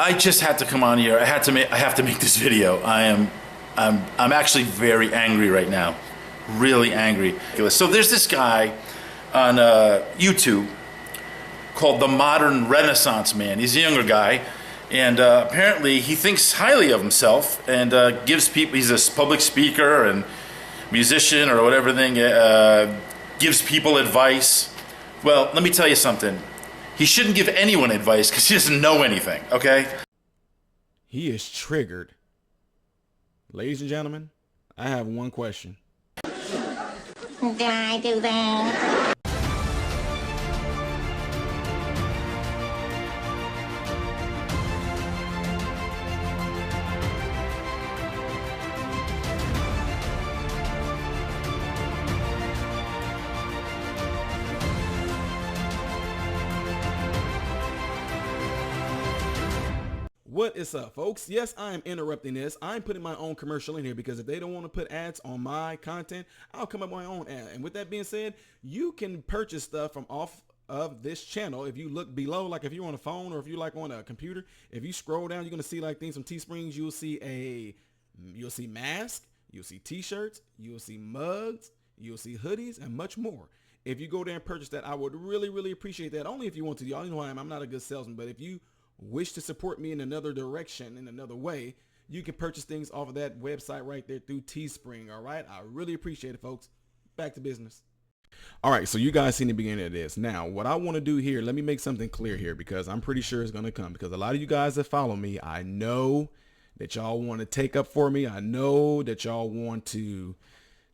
I just had to come on here. I have to make this video. I'm actually very angry right now. Really angry. So there's this guy on YouTube called the Modern Renaissance Man. He's a younger guy, and apparently he thinks highly of himself and gives people. He's a public speaker and musician or whatever thing. Gives people advice. Well, let me tell you something. He shouldn't give anyone advice because he doesn't know anything, okay? He is triggered. Ladies and gentlemen, I have one question. Did I do that? What is up, folks? Yes, I am interrupting this. I'm putting my own commercial in here because if they don't want to put ads on my content, I'll come up with my own ad. And with that being said, you can purchase stuff from off of this channel. If you look below, like if you're on a phone or if you're like on a computer, if you scroll down, you're going to see like things from Teesprings. You'll see masks, you'll see t-shirts, you'll see mugs, you'll see hoodies, and much more. If you go there and purchase that, I would really, really appreciate that. Only if you want to. Y'all know who I am. I'm not a good salesman, but if you wish to support me in another direction, in another way, you can purchase things off of that website right there through Teespring. All right. I really appreciate it, folks. Back to business. All right. So you guys seen the beginning of this. Now, what I want to do here, let me make something clear here because I'm pretty sure it's going to come because a lot of you guys that follow me, I know that y'all want to take up for me. I know that y'all want to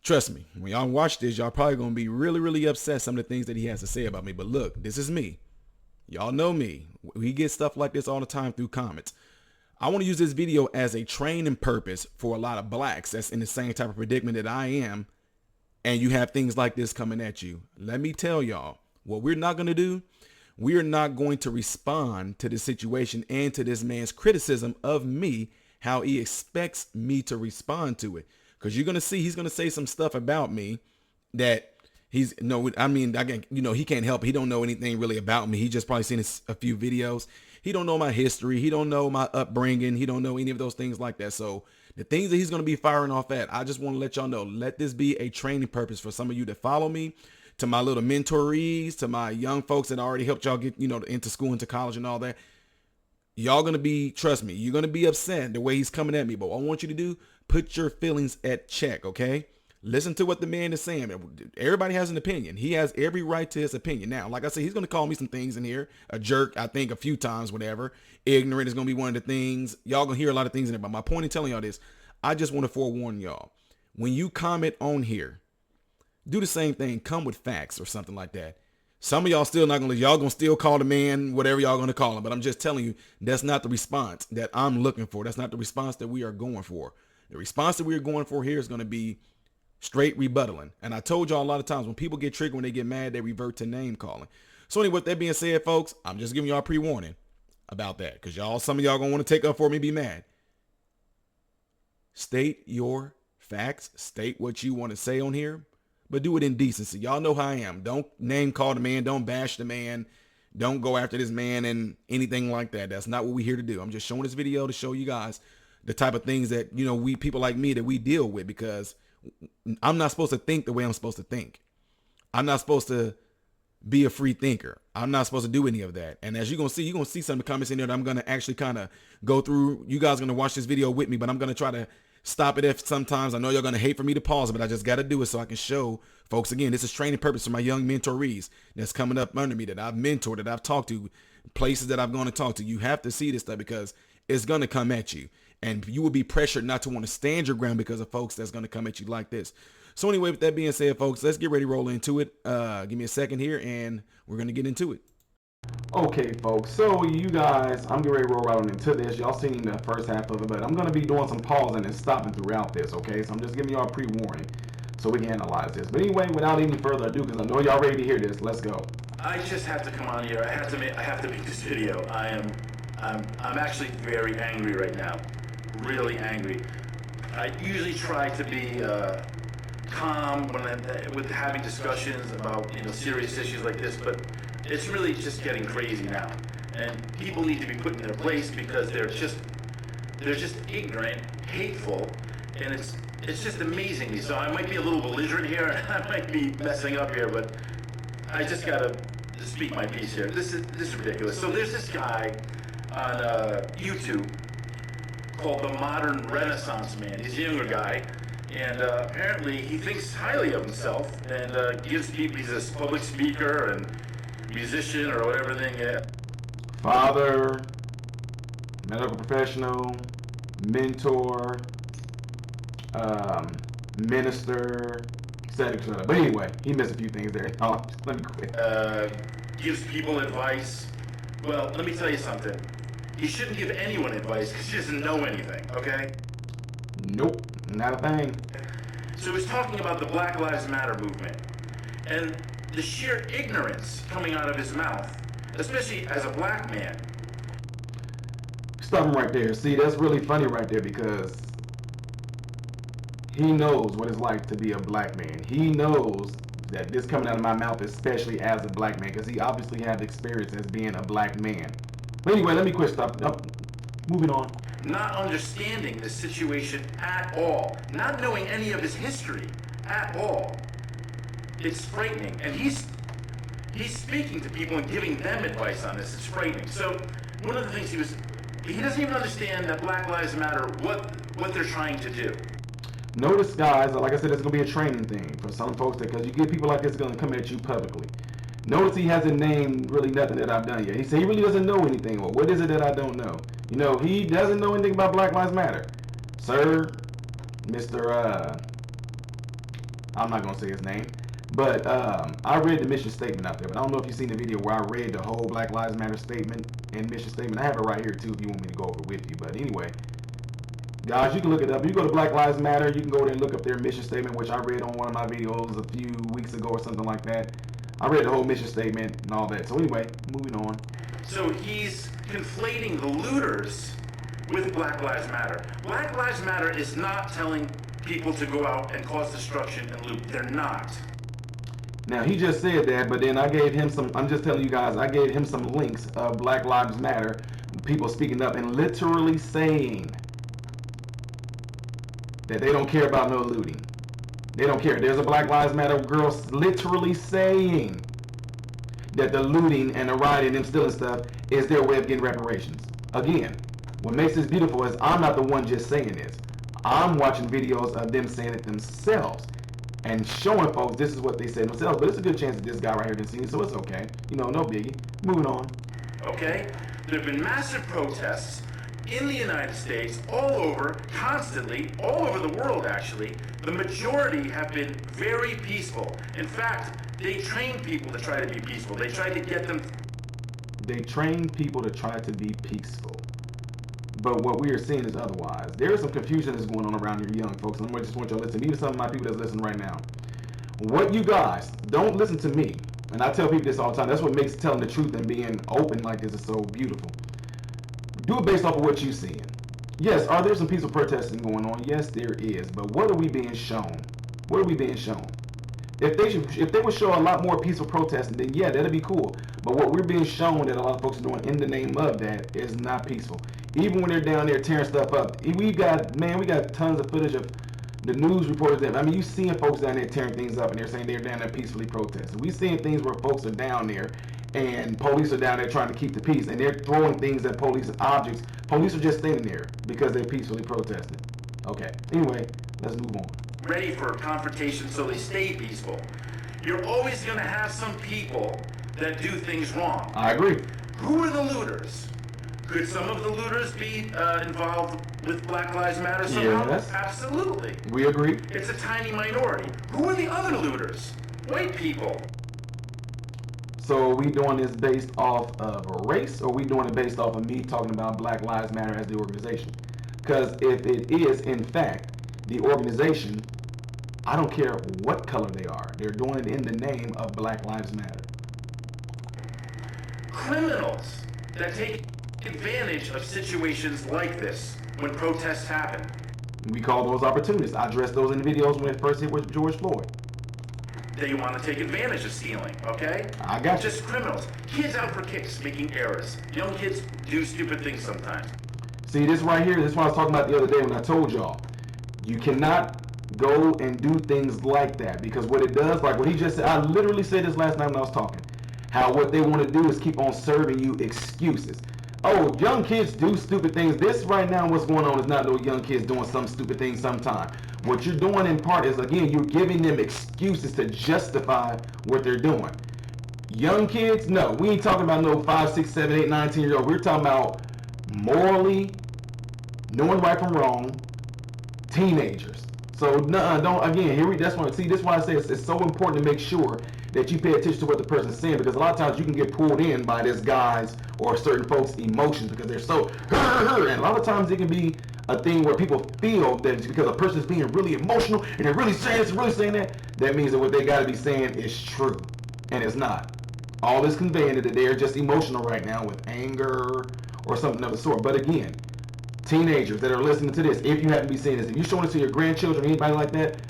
trust me. When y'all watch this, y'all probably going to be really, really upset some of the things that he has to say about me. But look, this is me. Y'all know me. We get stuff like this all the time through comments. I want to use this video as a training purpose for a lot of blacks that's in the same type of predicament that I am. And you have things like this coming at you. Let me tell y'all what we're not going to do. We are not going to respond to the situation and to this man's criticism of me, how he expects me to respond to it. Because you're going to see he's going to say some stuff about me that he can't help it. He don't know anything really about me. He just probably seen a few videos. He don't know my history. He don't know my upbringing. He don't know any of those things like that. So the things that he's going to be firing off at, I just want to let y'all know, let this be a training purpose for some of you that follow me, to my little mentorees, to my young folks that already helped y'all get, into school, into college and all that. Y'all going to be, trust me, you're going to be upset the way he's coming at me. But what I want you to do, put your feelings at check. Okay. Listen to what the man is saying. Everybody has an opinion. He has every right to his opinion. Now, like I said, he's going to call me some things in here. A jerk, I think, a few times, whatever. Ignorant is going to be one of the things. Y'all going to hear a lot of things in there. But my point in telling y'all this, I just want to forewarn y'all. When you comment on here, do the same thing. Come with facts or something like that. Some of y'all still not going to, y'all going to still call the man whatever y'all going to call him. But I'm just telling you, that's not the response that I'm looking for. That's not the response that we are going for. The response that we are going for here is going to be straight rebuttaling. And I told y'all a lot of times when people get triggered, when they get mad, they revert to name calling. So anyway, with that being said, folks, I'm just giving y'all a pre-warning about that because some of y'all gonna want to take up for me, be mad. State your facts, state what you want to say on here, but do it in decency. Y'all know how I am. Don't name call the man. Don't bash the man. Don't go after this man and anything like that. That's not what we're here to do. I'm just showing this video to show you guys the type of things that, we people like me that we deal with, because I'm not supposed to think the way I'm supposed to think. I'm not supposed to be a free thinker. I'm not supposed to do any of that. And as you're going to see some of the comments in there that I'm going to actually kind of go through. You guys are going to watch this video with me, but I'm going to try to stop it if sometimes I know you're going to hate for me to pause it, but I just got to do it so I can show folks. Again, this is training purpose for my young mentorees that's coming up under me, that I've mentored, that I've talked to, places that I've gone to talk to. You have to see this stuff because it's going to come at you. And you will be pressured not to want to stand your ground because of folks that's going to come at you like this. So anyway, with that being said, folks, let's get ready to roll into it. Give me a second here and we're going to get into it. Okay, folks, so you guys, I'm getting ready to roll right on into this. Y'all seen the first half of it, but I'm going to be doing some pausing and stopping throughout this, okay? So I'm just giving y'all a pre-warning so we can analyze this. But anyway, without any further ado, because I know y'all ready to hear this, let's go. I just have to come on here. I have to make this video. I'm actually very angry right now. Really angry. I usually try to be calm with having discussions about serious issues like this, but it's really just getting crazy now. and people need to be put in their place because they're just ignorant, hateful, and it's just amazing me. So I might be a little belligerent here, and I might be messing up here, but I just gotta speak my piece here. This is ridiculous. So there's this guy on YouTube called the Modern Renaissance Man. He's a younger guy, and apparently he thinks highly of himself and gives people. He's a public speaker and musician or whatever thing. Yeah. Father, medical professional, mentor, minister, etc. But anyway, he missed a few things there. Oh, let me quit. Gives people advice. Well, let me tell you something. He shouldn't give anyone advice because he doesn't know anything, okay? Nope, not a thing. So he's talking about the Black Lives Matter movement and the sheer ignorance coming out of his mouth, especially as a black man. Stop him right there. See, that's really funny right there because he knows what it's like to be a black man. He knows that this coming out of my mouth, especially as a black man, because he obviously has experience as being a black man. But anyway, let me quit. Stop. Moving on. Not understanding the situation at all. Not knowing any of his history at all. It's frightening. And he's speaking to people and giving them advice on this. It's frightening. So one of the things he doesn't even understand that Black Lives Matter, what they're trying to do. Notice, guys, like I said, it's going to be a training thing for some folks because you get people like this going to come at you publicly. Notice he hasn't named really nothing that I've done yet. He said he really doesn't know anything. Well, what is it that I don't know? You know, he doesn't know anything about Black Lives Matter. Sir, Mr. I'm not going to say his name. But I read the mission statement out there. But I don't know if you've seen the video where I read the whole Black Lives Matter statement and mission statement. I have it right here, too, if you want me to go over it with you. But anyway, guys, you can look it up. You go to Black Lives Matter. You can go there and look up their mission statement, which I read on one of my videos a few weeks ago or something like that. I read the whole mission statement and all that. So anyway, moving on. So he's conflating the looters with Black Lives Matter. Black Lives Matter is not telling people to go out and cause destruction and loot. They're not. Now, he just said that, but then I gave him some, I'm just telling you guys, I gave him some links of Black Lives Matter, people speaking up and literally saying that they don't care about no looting. They don't care. There's a Black Lives Matter girl literally saying that the looting and the rioting and stealing stuff is their way of getting reparations. Again, what makes this beautiful is I'm not the one just saying this. I'm watching videos of them saying it themselves and showing folks this is what they said themselves. But it's a good chance that this guy right here didn't see it, so it's okay. You know, no biggie. Moving on. Okay? There have been massive protests in the United States, all over, constantly, all over the world actually. The majority have been very peaceful. In fact, they train people to try to be peaceful. They try to get them... They train people to try to be peaceful. But what we are seeing is otherwise. There is some confusion that's going on around here, young folks. And I just want you to listen. Even some of my people that's listening right now. What you guys, don't listen to me. And I tell people this all the time. That's what makes telling the truth and being open like this is so beautiful. Do it based off of what you're seeing. Yes, are there some peaceful protesting going on? Yes, there is. But what are we being shown? What are we being shown? If they would show a lot more peaceful protesting, then yeah, that'd be cool. But what we're being shown that a lot of folks are doing in the name of that is not peaceful. Even when they're down there tearing stuff up, we got tons of footage of the news reporters that, I mean, you seeing folks down there tearing things up and they're saying they're down there peacefully protesting. We seeing things where folks are down there and police are down there trying to keep the peace and they're throwing things at police objects. Police are just standing there because they're peacefully protesting. Okay, anyway, let's move on. Ready for a confrontation so they stay peaceful. You're always going to have some people that do things wrong. I agree. Who are the looters? Could some of the looters be involved with Black Lives Matter somehow? Yes. Absolutely. We agree. It's a tiny minority. Who are the other looters? White people. So are we doing this based off of a race, or are we doing it based off of me talking about Black Lives Matter as the organization? Because if it is, in fact, the organization, I don't care what color they are. They're doing it in the name of Black Lives Matter. Criminals that take advantage of situations like this when protests happen. We call those opportunists. I addressed those in the videos when it first hit with George Floyd. they want to take advantage of stealing, okay? I got you. Just criminals. Kids out for kicks, making errors. Young kids do stupid things sometimes. See, this right here, this is what I was talking about the other day when I told y'all. You cannot go and do things like that, because what it does, like what he just said, I literally said this last night when I was talking, how what they want to do is keep on serving you excuses. Oh, young kids do stupid things. This right now, what's going on is not no young kids doing some stupid thing sometime. What you're doing in part is, again, you're giving them excuses to justify what they're doing. Young kids, no, we ain't talking about no 5, 6, 7, 8, 9, 10-year-old. We're talking about morally knowing right from wrong teenagers. So don't, again, that's why I say it's so important to make sure that you pay attention to what the person's saying, because a lot of times you can get pulled in by this guy's or certain folks' emotions because they're so and a lot of times it can be a thing where people feel that it's because a person's being really emotional and they're really saying this, really saying that means that what they got to be saying is true, and it's not. All this conveying that they're just emotional right now with anger or something of the sort. But again, teenagers that are listening to this, if you happen to be saying this, if you're showing it to your grandchildren, anybody like that,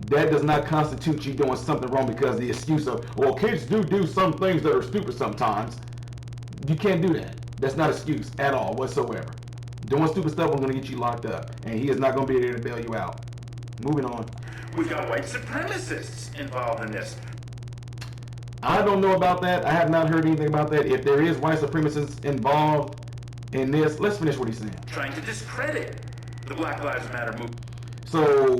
that does not constitute you doing something wrong, because the excuse of, well, kids do some things that are stupid sometimes. You can't do that. That's not an excuse at all whatsoever. Doing stupid stuff is going to get you locked up, and he is not going to be able to bail you out. Moving on. We've got white supremacists involved in this. I don't know about that. I have not heard anything about that. If there is white supremacists involved in this, let's finish what he's saying. Trying to discredit the Black Lives Matter movement. So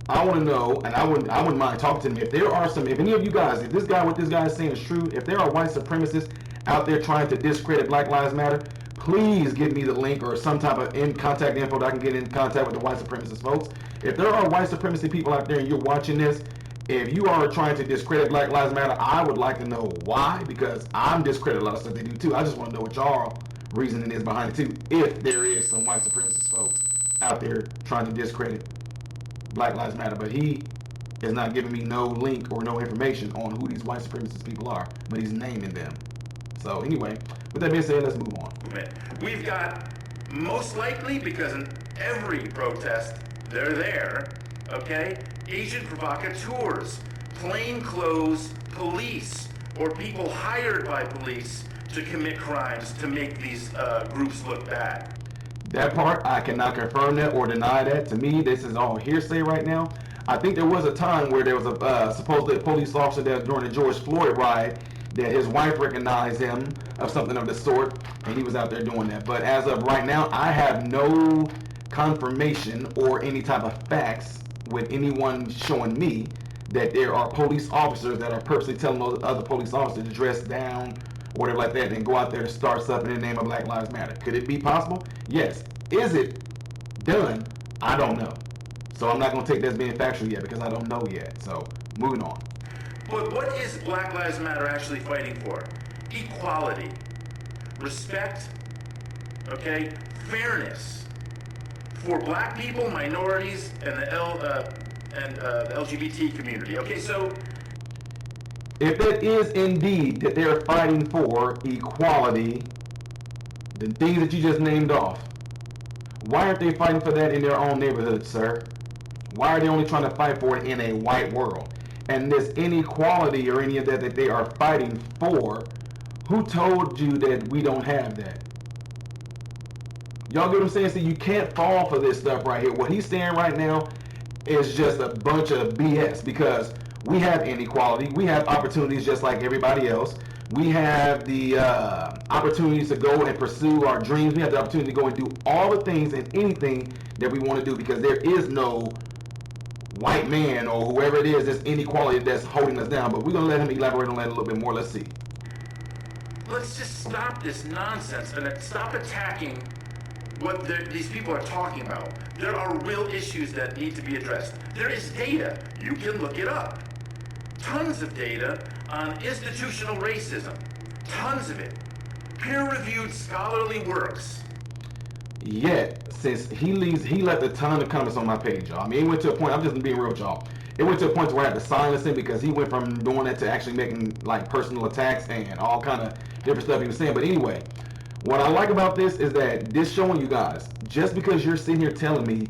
I want to know, and I wouldn't mind talking to him, if there are some, if any of you guys, if what this guy is saying is true, if there are white supremacists out there trying to discredit Black Lives Matter, please give me the link or some type of contact info that I can get in contact with the white supremacist folks. If there are white supremacy people out there and you're watching this, if you are trying to discredit Black Lives Matter, I would like to know why, because I'm discrediting a lot of stuff they do too. I just want to know what y'all reasoning is behind it too, if there is some white supremacist folks out there trying to discredit Black Lives Matter. But he is not giving me no link or no information on who these white supremacist people are, but he's naming them. So anyway, with that being said, let's move on. We've got, most likely, because in every protest, they're there, okay? Agent provocateurs, plainclothes police, or people hired by police to commit crimes to make these groups look bad. That part, I cannot confirm that or deny that. To me, this is all hearsay right now. I think there was a time where there was a supposedly a police officer that during the George Floyd riot, that his wife recognized him of something of the sort, and he was out there doing that. But as of right now, I have no confirmation or any type of facts with anyone showing me that there are police officers that are purposely telling those other police officers to dress down or whatever like that and go out there to start stuff in the name of Black Lives Matter. Could it be possible? Yes. Is it done? I don't know. So I'm not going to take that as being factual yet, because I don't know yet. So moving on. But what is Black Lives Matter actually fighting for? Equality, respect, okay, fairness for black people, minorities, and the LGBT community. Okay, so if it is indeed that they're fighting for equality, the things that you just named off, why aren't they fighting for that in their own neighborhood, sir? Why are they only trying to fight for it in a white world? And this inequality or any of that they are fighting for, who told you that we don't have that? Y'all get what I'm saying? So you can't fall for this stuff right here. What he's saying right now is just a bunch of BS, because we have inequality. We have opportunities just like everybody else. We have the opportunities to go and pursue our dreams. We have the opportunity to go and do all the things and anything that we want to do, because there is no white man or whoever it is, this inequality that's holding us down. But we're going to let him elaborate on that a little bit more. Let's see. let's just stop this nonsense and stop attacking what these people are talking about. There are real issues that need to be addressed. There is data. You can look it up. Tons of data on institutional racism. Tons of it. Peer-reviewed scholarly works. Yet, since he left a ton of comments on my page, y'all. I mean, it went to a point, I'm just being real with y'all. It went to a point where I had to silence him because he went from doing that to actually making like personal attacks and all kind of different stuff he was saying. But anyway, what I like about this is that this showing you guys, just because you're sitting here telling me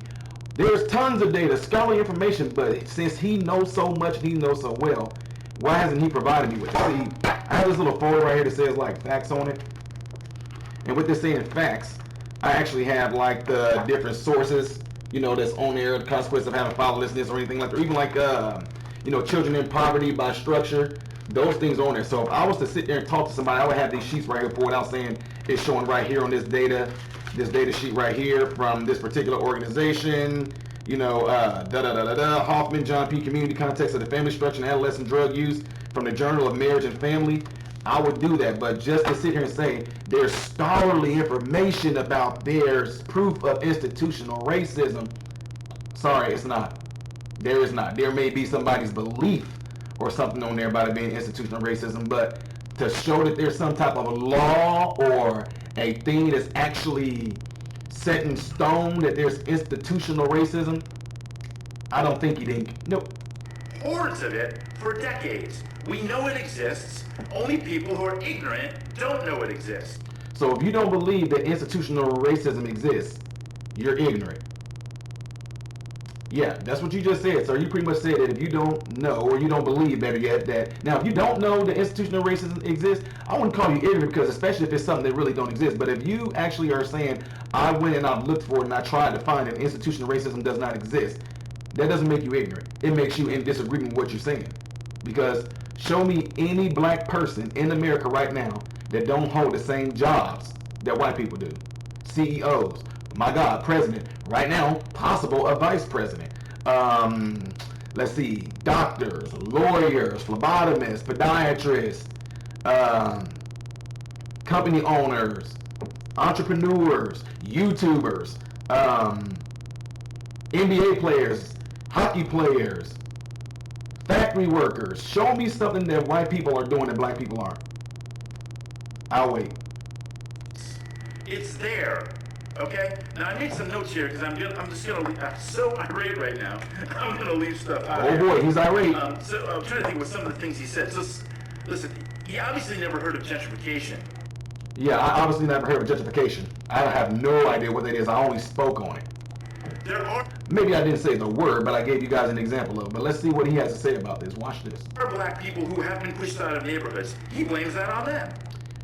There's tons of data, scholarly information, but since he knows so much, he knows so well, why hasn't he provided me with it? See, I have this little folder right here that says like facts on it. And with this saying facts, I actually have like the different sources, you know, that's on there, the consequence of having fatherlessness or anything like that, or even like, you know, children in poverty by structure, those things on there. So if I was to sit there and talk to somebody, I would have these sheets right here pulled out saying it's showing right here on this data sheet right here from this particular organization, you know, Hoffman, John P. Community Context of the Family Structure and Adolescent Drug Use from the Journal of Marriage and Family. I would do that, but just to sit here and say there's scholarly information about there's proof of institutional racism, sorry, it's not. There is not. There may be somebody's belief or something on there about it being institutional racism, but to show that there's some type of a law or a thing that's actually set in stone that there's institutional racism, I don't think you did. Nope. Hordes of it for decades. We know it exists. Only people who are ignorant don't know it exists. So if you don't believe that institutional racism exists, you're ignorant. Yeah, that's what you just said. So you pretty much said that if you don't know or you don't believe, better yet, that now if you don't know that institutional racism exists, I wouldn't call you ignorant, because especially if it's something that really don't exist. But if you actually are saying, I went and I looked for it and I tried to find it, institutional racism does not exist, that doesn't make you ignorant. It makes you in disagreement with what you're saying. Because show me any black person in America right now that don't hold the same jobs that white people do. CEOs, my God, president, right now, possible a vice president. Let's see, doctors, lawyers, phlebotomists, podiatrists, company owners, entrepreneurs, YouTubers, NBA players, hockey players, factory workers. Show me something that white people are doing that black people aren't. I'll wait. It's there. Okay? Now I made some notes here because I'm just gonna leave. I'm so irate right now. I'm gonna leave stuff out. Oh boy, he's irate. So I'm trying to think what some of the things he said. So listen, he obviously never heard of gentrification. Yeah, I obviously never heard of gentrification. I have no idea what that is. I only spoke on it. There are Maybe I didn't say the word, but I gave you guys an example of it. But let's see what he has to say about this. Watch this. black people who have been pushed out of neighborhoods. He blames that on them.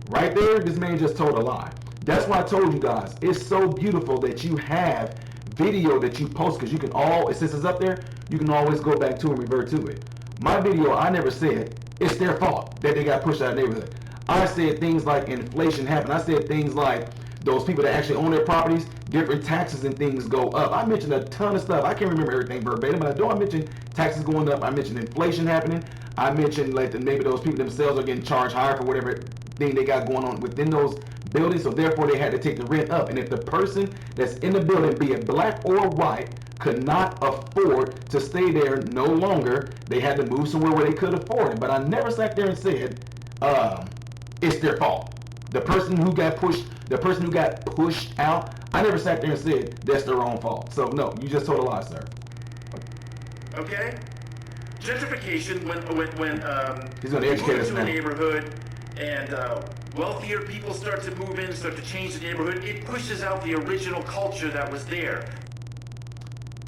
Right there, this man just told a lie. That's why I told you guys, it's so beautiful that you have video that you post, because you can since it's up there, you can always go back to and revert to it. My video, I never said it's their fault that they got pushed out of the neighborhood. I said things like inflation happened. I said things like those people that actually own their properties, different taxes and things go up. I mentioned a ton of stuff. I can't remember everything verbatim, but I mentioned taxes going up. I mentioned inflation happening. I mentioned like that maybe those people themselves are getting charged higher for whatever thing they got going on within those buildings, so therefore they had to take the rent up. And if the person that's in the building, be it black or white, could not afford to stay there no longer, they had to move somewhere where they could afford it. But I never sat there and said it's their fault. The person who got pushed out, I never sat there and said that's their own fault. So no, you just told a lie, sir. Okay? Gentrification, when He's gonna educate us to now. a neighborhood and wealthier people start to move in, start to change the neighborhood, it pushes out the original culture that was there.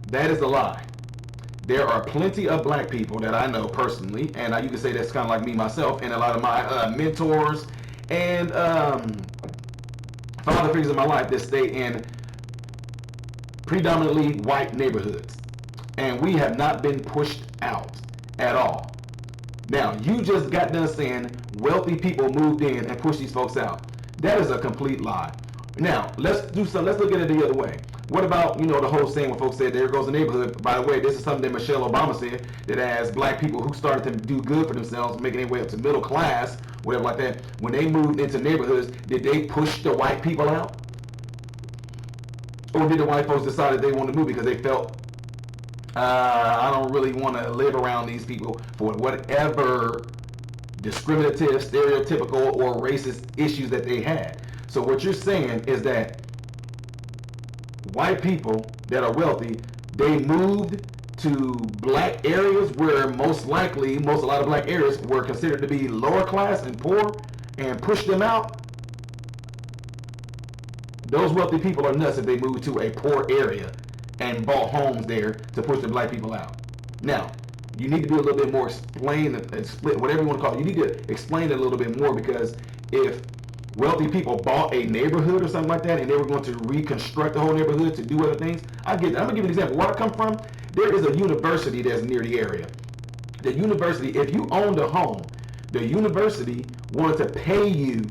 That is a lie. There are plenty of black people that I know personally, and you can say that's kind of like me myself, and a lot of my mentors and father figures in my life that stay in predominantly white neighborhoods. And we have not been pushed out at all. Now, you just got done saying wealthy people moved in and pushed these folks out. That is a complete lie. Now, let's look at it the other way. What about, the whole saying when folks said, there goes the neighborhood? By the way, this is something that Michelle Obama said, that as black people who started to do good for themselves, making their way up to middle class, whatever like that, when they moved into neighborhoods, did they push the white people out? Or did the white folks decide that they wanted to move because they felt, I don't really want to live around these people for whatever discriminative, stereotypical, or racist issues that they had? So what you're saying is that white people that are wealthy, they moved to black areas where most likely, a lot of black areas were considered to be lower class and poor, and pushed them out. Those wealthy people are nuts if they move to a poor area and bought homes there to push the black people out. Now, you need to do a little bit more split, whatever you want to call it. You need to explain it a little bit more, because if wealthy people bought a neighborhood or something like that and they were going to reconstruct the whole neighborhood to do other things, I get that. I'm going to give you an example. Where I come from, there is a university that's near the area. The university, if you owned a home, the university wanted to pay you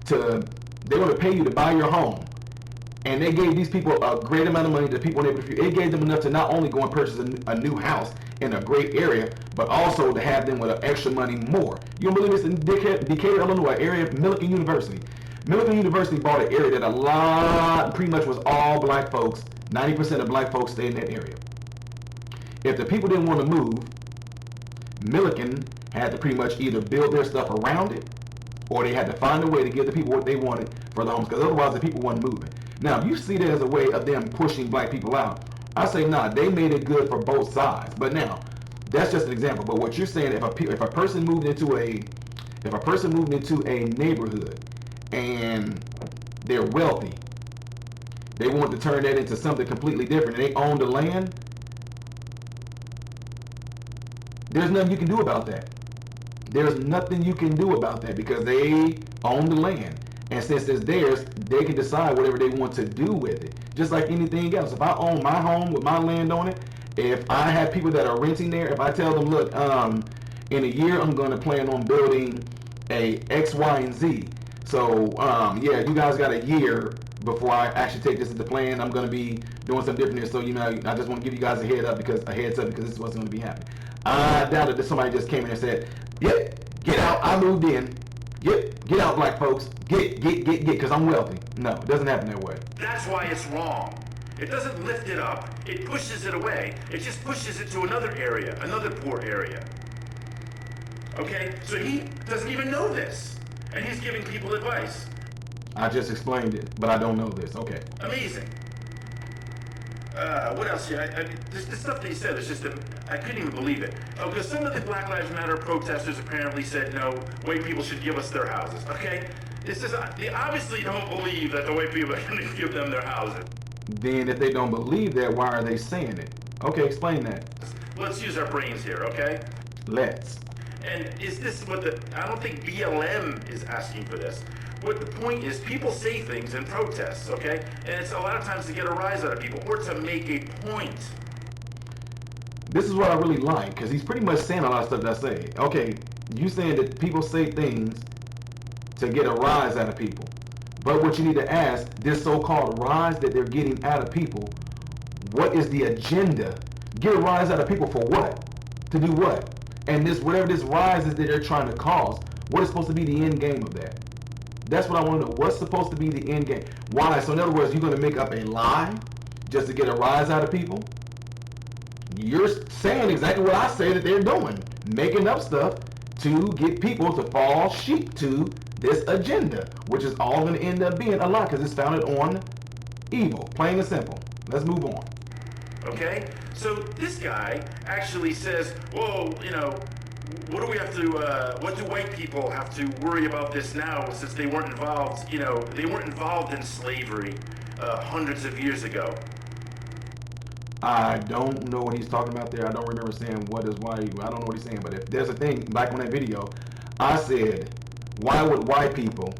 to buy your home. And they gave these people a great amount of money. The people in the neighborhood, it gave them enough to not only go and purchase a new house in a great area, but also to have them with an extra money more. You don't believe this? In Decatur, Illinois, area of Millikan University. Millikan University bought an area that pretty much was all black folks. 90% of black folks stayed in that area. If the people didn't want to move, Millikan had to pretty much either build their stuff around it, or they had to find a way to give the people what they wanted for the homes, because otherwise the people weren't moving. Now, if you see that as a way of them pushing black people out, I say, nah, they made it good for both sides. But now, that's just an example. But what you're saying, if a person moved into a neighborhood and they're wealthy, they want to turn that into something completely different, and they own the land, there's nothing you can do about that. There's nothing you can do about that, because they own the land. And since it's theirs, they can decide whatever they want to do with it. Just like anything else. If I own my home with my land on it, if I have people that are renting there, if I tell them, look, in a year I'm going to plan on building a X, Y, and Z. So, yeah, you guys got a year before I actually take this as the plan. I'm going to be doing something different here. So, I just want to give you guys a heads up because this is what's going to be happening. I doubt that somebody just came in and said, yep, get out, I moved in. Yep, get out, black folks. Get, because I'm wealthy. No, it doesn't happen that way. That's why it's wrong. It doesn't lift it up, it pushes it away. It just pushes it to another area, another poor area. Okay, so he doesn't even know this, and he's giving people advice. I just explained it, but I don't know this. Okay. Amazing. What else here? The stuff that he said is just, I couldn't even believe it. Oh, because some of the Black Lives Matter protesters apparently said, no, white people should give us their houses, okay? This is, they obviously don't believe that the white people are going to give them their houses. Then if they don't believe that, why are they saying it? Okay, explain that. Let's use our brains here, okay? Let's. And is this what I don't think BLM is asking for this. What the point is, people say things in protests, okay? And it's a lot of times to get a rise out of people or to make a point. This is what I really like, because he's pretty much saying a lot of stuff that I say. Okay, you saying that people say things to get a rise out of people. But what you need to ask, this so-called rise that they're getting out of people, what is the agenda? Get a rise out of people for what? To do what? And this, whatever this rise is that they're trying to cause, what is supposed to be the end game of that? That's what I want to know. What's supposed to be the end game? Why? So in other words, you're going to make up a lie just to get a rise out of people? You're saying exactly what I say that they're doing. Making up stuff to get people to fall sheep to this agenda, which is all going to end up being a lie because it's founded on evil. Plain and simple. Let's move on. Okay? So this guy actually says, whoa, what do we have to, what do white people have to worry about this now since they weren't involved, they weren't involved in slavery hundreds of years ago? I don't know what he's talking about there. I don't remember saying what is why. I don't know what he's saying. But if there's a thing, back on that video, I said, why would white people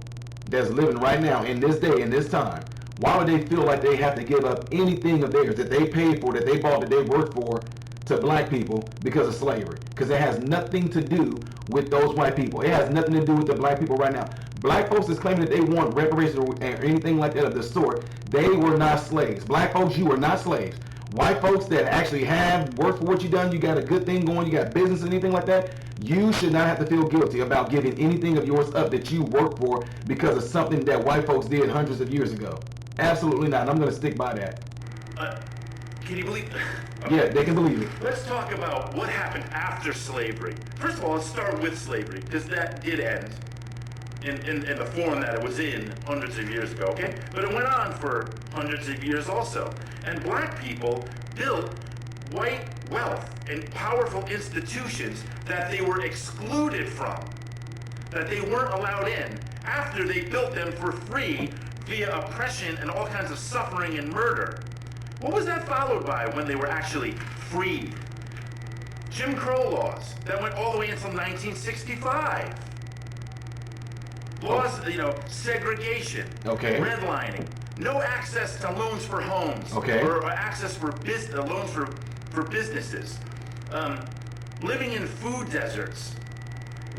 that's living right now in this day, in this time, why would they feel like they have to give up anything of theirs that they paid for, that they bought, that they worked for, to black people because of slavery? Because it has nothing to do with those white people. It has nothing to do with the black people right now. Black folks is claiming that they want reparations or anything like that of the sort. They were not slaves. Black folks, you were not slaves. White folks that actually have worked for what you done, you got a good thing going, you got business and anything like that, you should not have to feel guilty about giving anything of yours up that you worked for because of something that white folks did hundreds of years ago. Absolutely not. And I'm going to stick by that. Can you believe? Okay. Yeah, they can believe it. Let's talk about what happened after slavery. First of all, let's start with slavery, because that did end in the form that it was in hundreds of years ago, okay? But it went on for hundreds of years also. And black people built white wealth and powerful institutions that they were excluded from, that they weren't allowed in, after they built them for free via oppression and all kinds of suffering and murder. What was that followed by when they were actually freed? Jim Crow laws that went all the way until 1965. Laws, segregation, Okay. redlining, no access to loans for homes, Okay. or access for loans for businesses, living in food deserts,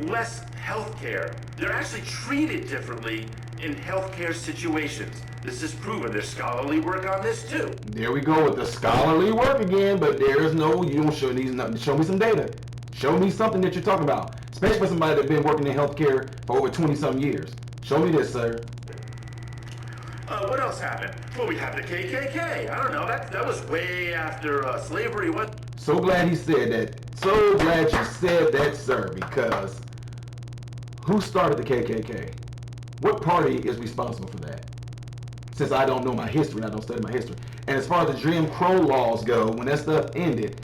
less health care. They're actually treated differently in healthcare situations. This is proven. There's scholarly work on this too. There we go with the scholarly work again, but there is no, you don't show these nothing. Show me some data. Show me something that you're talking about. Especially for somebody that's been working in healthcare for over 20-some years. Show me this, sir. What else happened? Well, we have the KKK. I don't know. That was way after slavery. What? So glad he said that. So glad you said that, sir, because who started the KKK? What party is responsible for that? Since I don't know my history and I don't study my history. And as far as the Jim Crow laws go, when that stuff ended,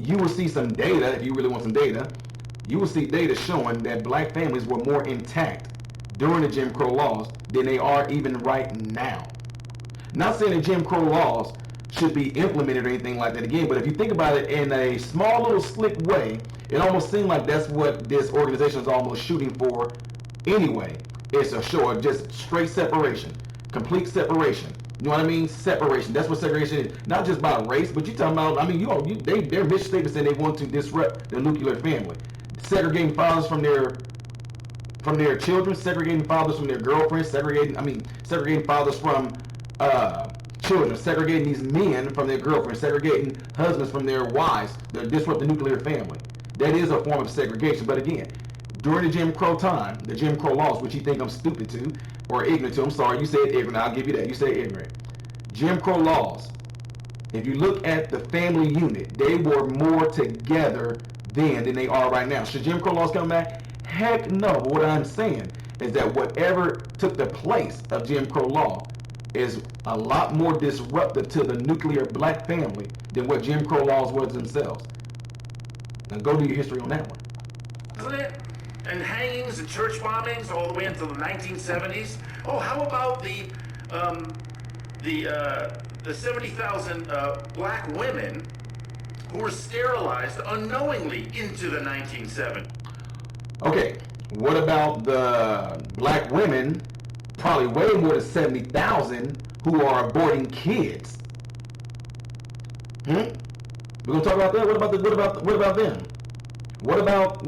you will see some data, if you really want some data, you will see data showing that black families were more intact during the Jim Crow laws than they are even right now. Not saying that Jim Crow laws should be implemented or anything like that again, but if you think about it in a small little slick way, it almost seems like that's what this organization is almost shooting for anyway. It's a show of just straight separation, complete separation. You know what I mean? Separation. That's what segregation is. Not just about race, but you're talking about, I mean, their mission statement saying they want to disrupt the nuclear family. Segregating fathers from their children, segregating fathers from their girlfriends, segregating fathers from children, segregating these men from their girlfriends, segregating husbands from their wives, to disrupt the nuclear family. That is a form of segregation. But again, during the Jim Crow time, the Jim Crow laws, which you think I'm stupid to or ignorant to, I'm sorry, you said ignorant, I'll give you that, you said ignorant. Jim Crow laws, if you look at the family unit, they were more together then than they are right now. Should Jim Crow laws come back? Heck no. But what I'm saying is that whatever took the place of Jim Crow law is a lot more disruptive to the nuclear black family than what Jim Crow laws was themselves. Now go do your history on that one. Isn't it? And hangings and church bombings all the way until the 1970s. Oh, how about the 70,000 black women who were sterilized unknowingly into the 1970s? Okay, what about the black women, probably way more than 70,000, who are aborting kids? We're gonna talk about that. What about them? What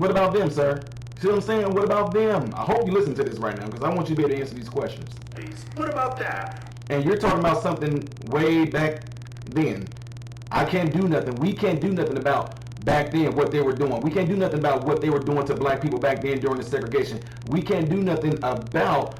about them, sir? See what I'm saying? What about them? I hope you listen to this right now because I want you to be able to answer these questions. What about that? And you're talking about something way back then. I can't do nothing. We can't do nothing about back then what they were doing. We can't do nothing about what they were doing to black people back then during the segregation. We can't do nothing about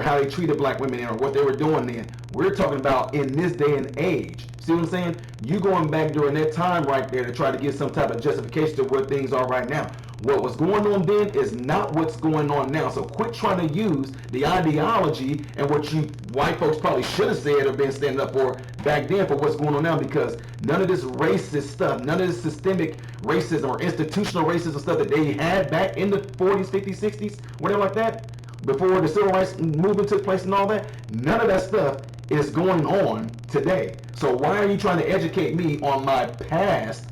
how they treated black women or what they were doing then. We're talking about in this day and age. See what I'm saying? You going back during that time right there to try to get some type of justification to where things are right now. What was going on then is not what's going on now. So quit trying to use the ideology and what you white folks probably should have said or been standing up for back then for what's going on now, because none of this racist stuff, none of this systemic racism or institutional racism stuff that they had back in the 40s, 50s, 60s, whatever like that, before the civil rights movement took place and all that, none of that stuff is going on today. So why are you trying to educate me on my past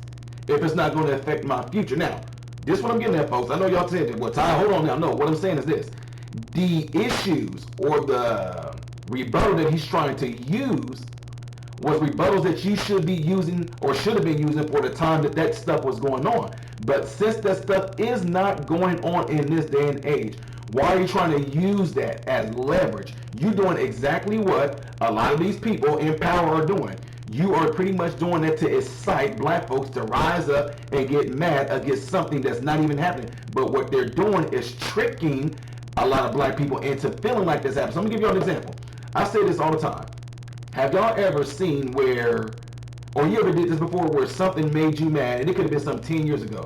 if it's not going to affect my future? Now, this is what I'm getting at, folks. I know y'all said, well, Ty, hold on now. No, what I'm saying is this. The issues or the rebuttal that he's trying to use was rebuttals that you should be using or should have been using for the time that stuff was going on. But since that stuff is not going on in this day and age, why are you trying to use that as leverage? You're doing exactly what a lot of these people in power are doing. You are pretty much doing that to incite black folks to rise up and get mad against something that's not even happening. But what they're doing is tricking a lot of black people into feeling like this happens. So I'm gonna give y'all an example. I say this all the time. Have y'all ever seen where, or you ever did this before, where something made you mad, and it could have been some 10 years ago.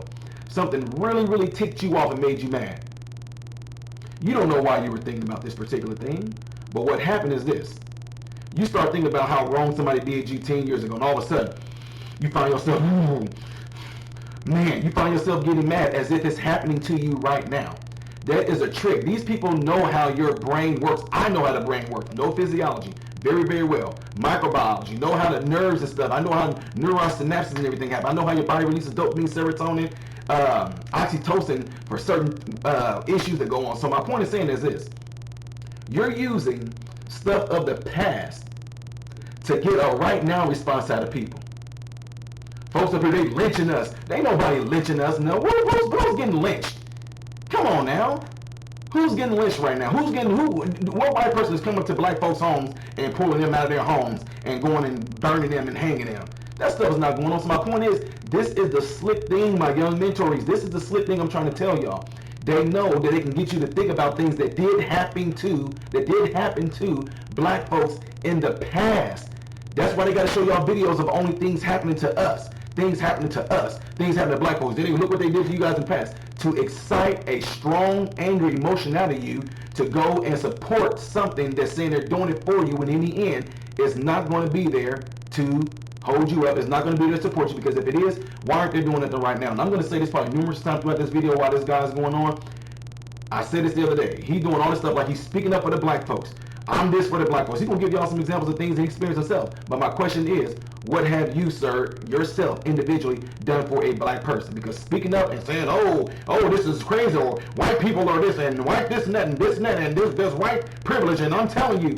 Something really, really ticked you off and made you mad. You don't know why you were thinking about this particular thing, but what happened is this. You start thinking about how wrong somebody did you 10 years ago, and all of a sudden, you find yourself, you find yourself getting mad as if it's happening to you right now. That is a trick. These people know how your brain works. I know how the brain works. No physiology. very, very well. Microbiology, know how the nerves and stuff. I know how neuron synapses and everything happen. I know how your body releases dopamine, serotonin, oxytocin for certain issues that go on. So my point is saying is this. You're using stuff of the past to get a right now response out of people. Folks up here, they lynching us. Ain't nobody lynching us. No, who's getting lynched? Come on now. Who's getting lynched right now? What white person is coming to black folks' homes and pulling them out of their homes and going and burning them and hanging them? That stuff is not going on. So my point is, this is the slick thing, my young mentorees. This is the slick thing I'm trying to tell y'all. They know that they can get you to think about things that did happen to black folks in the past. That's why they got to show y'all videos of only things happening to us. Things happening to us. Things happening to black folks. They didn't even look what they did to you guys in the past. To excite a strong, angry emotion out of you to go and support something that's saying they're doing it for you, when in the end, it's not going to be there to hold you up. It's not going to be there to support you, because if it is, why aren't they doing it right now? And I'm going to say this probably numerous times throughout this video while this guy's going on. I said this the other day. He's doing all this stuff like he's speaking up for the black folks. I'm this for the black folks. He's going to give y'all some examples of things he experienced himself. But my question is, what have you, sir, yourself, individually, done for a black person? Because speaking up and saying, oh, this is crazy, or white people are this, and white this and that, and this and that, and there's white privilege, and I'm telling you.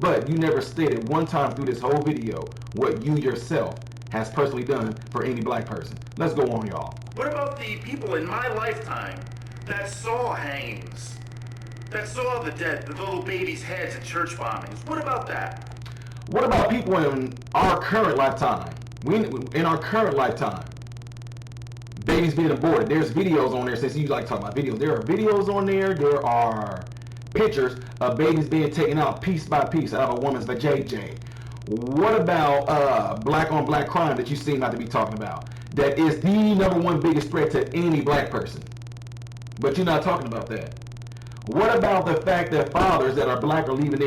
But you never stated one time through this whole video what you yourself has personally done for any black person. Let's go on, y'all. What about the people in my lifetime that saw hangings, that saw the dead, the little babies' heads at church bombings? What about that? What about people in our current lifetime? In our current lifetime, babies being aborted. There's videos on there, since you like talking about videos. There are videos on there. There are pictures of babies being taken out piece by piece out of a woman's vajayjay. What about black on black crime that you seem not to be talking about? That is the #1 biggest threat to any black person. But you're not talking about that. What about the fact that fathers that are black are leaving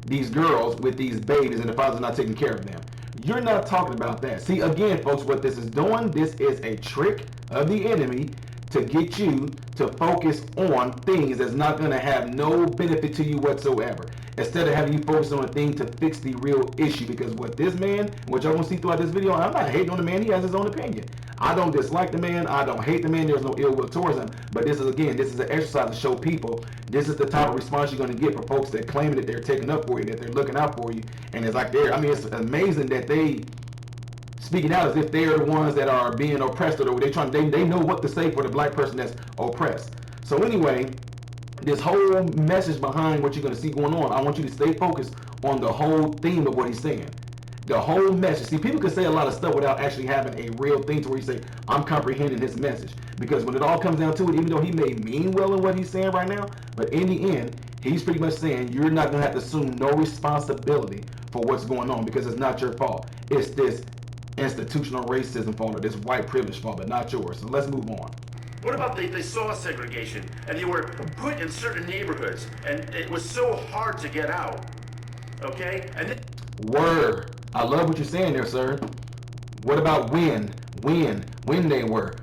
these girls with these babies, and the fathers are not taking care of them? You're not talking about that. See, again, folks, what this is doing, this is a trick of the enemy to get you to focus on things that's not going to have no benefit to you whatsoever, instead of having you focus on a thing to fix the real issue. Because what this man, what y'all gonna see throughout this video, I'm not hating on the man. He has his own opinion. I don't dislike the man. I don't hate the man. There's no ill will towards him. But this is an exercise to show people this is the type of response you're going to get for folks that claim that they're taking up for you, that they're looking out for you. And it's like it's amazing that they speaking out as if they are the ones that are being oppressed, or they know what to say for the black person that's oppressed. So anyway, this whole message behind what you're going to see going on, I want you to stay focused on the whole theme of what he's saying. The whole message. See, people can say a lot of stuff without actually having a real thing to where you say, I'm comprehending his message. Because when it all comes down to it, even though he may mean well in what he's saying right now, but in the end, he's pretty much saying you're not going to have to assume no responsibility for what's going on, because it's not your fault. It's this institutional racism fault, or this white privilege fault, but not yours. So let's move on. What about they saw segregation, and they were put in certain neighborhoods, and it was so hard to get out, okay? And Word. I love what you're saying there, sir. What about when they were.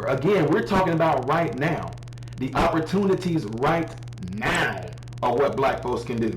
Again, we're talking about right now. The opportunities right now are what black folks can do.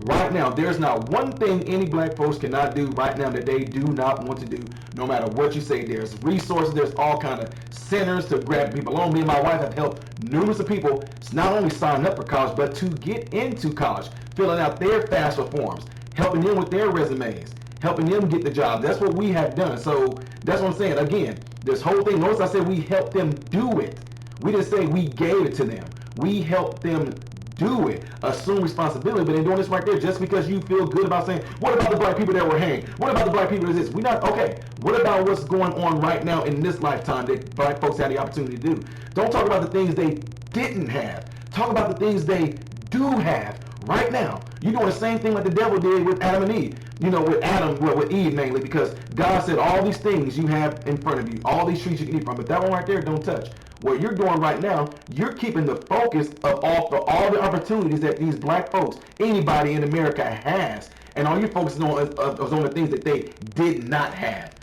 Right now, there's not one thing any black folks cannot do right now that they do not want to do, no matter what you say. There's resources, there's all kind of centers to grab people on. Me and my wife have helped numerous of people not only sign up for college, but to get into college, filling out their FAFSA forms, helping them with their resumes, helping them get the job. That's what we have done. So that's what I'm saying. Again, this whole thing, notice I said we helped them do it. We didn't say we gave it to them. We helped them do it. Assume responsibility, but they're doing this right there just because you feel good about saying, what about the black people that were hanged? What about the black people that this? We're not, okay, what about what's going on right now in this lifetime that black folks had the opportunity to do? Don't talk about the things they didn't have. Talk about the things they do have right now. You're doing the same thing like the devil did with Adam and Eve. You know, with Eve mainly, because God said all these things you have in front of you, all these trees you can eat from, but that one right there, don't touch. What you're doing right now, you're keeping the focus of all the opportunities that these black folks, anybody in America has, and all you're focusing on is on the things that they did not have.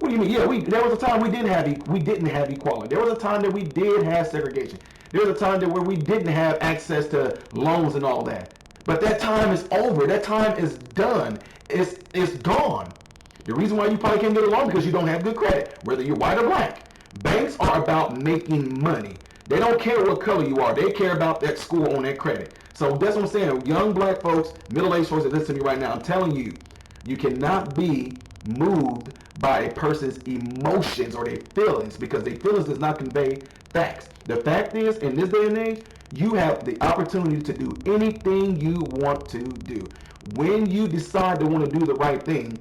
What do you mean? Yeah, there was a time we didn't have equality. There was a time that we did have segregation. There was a time where we didn't have access to loans and all that. But that time is over. That time is done. It's gone. The reason why you probably can't get a loan because you don't have good credit, whether you're white or black. Banks are about making money. They don't care what color you are. They care about that score on that credit. So that's what I'm saying. Young black folks, middle-aged folks that listen to me right now, I'm telling you, you cannot be moved by a person's emotions or their feelings because their feelings does not convey facts. The fact is, in this day and age, you have the opportunity to do anything you want to do. When you decide to want to do the right thing,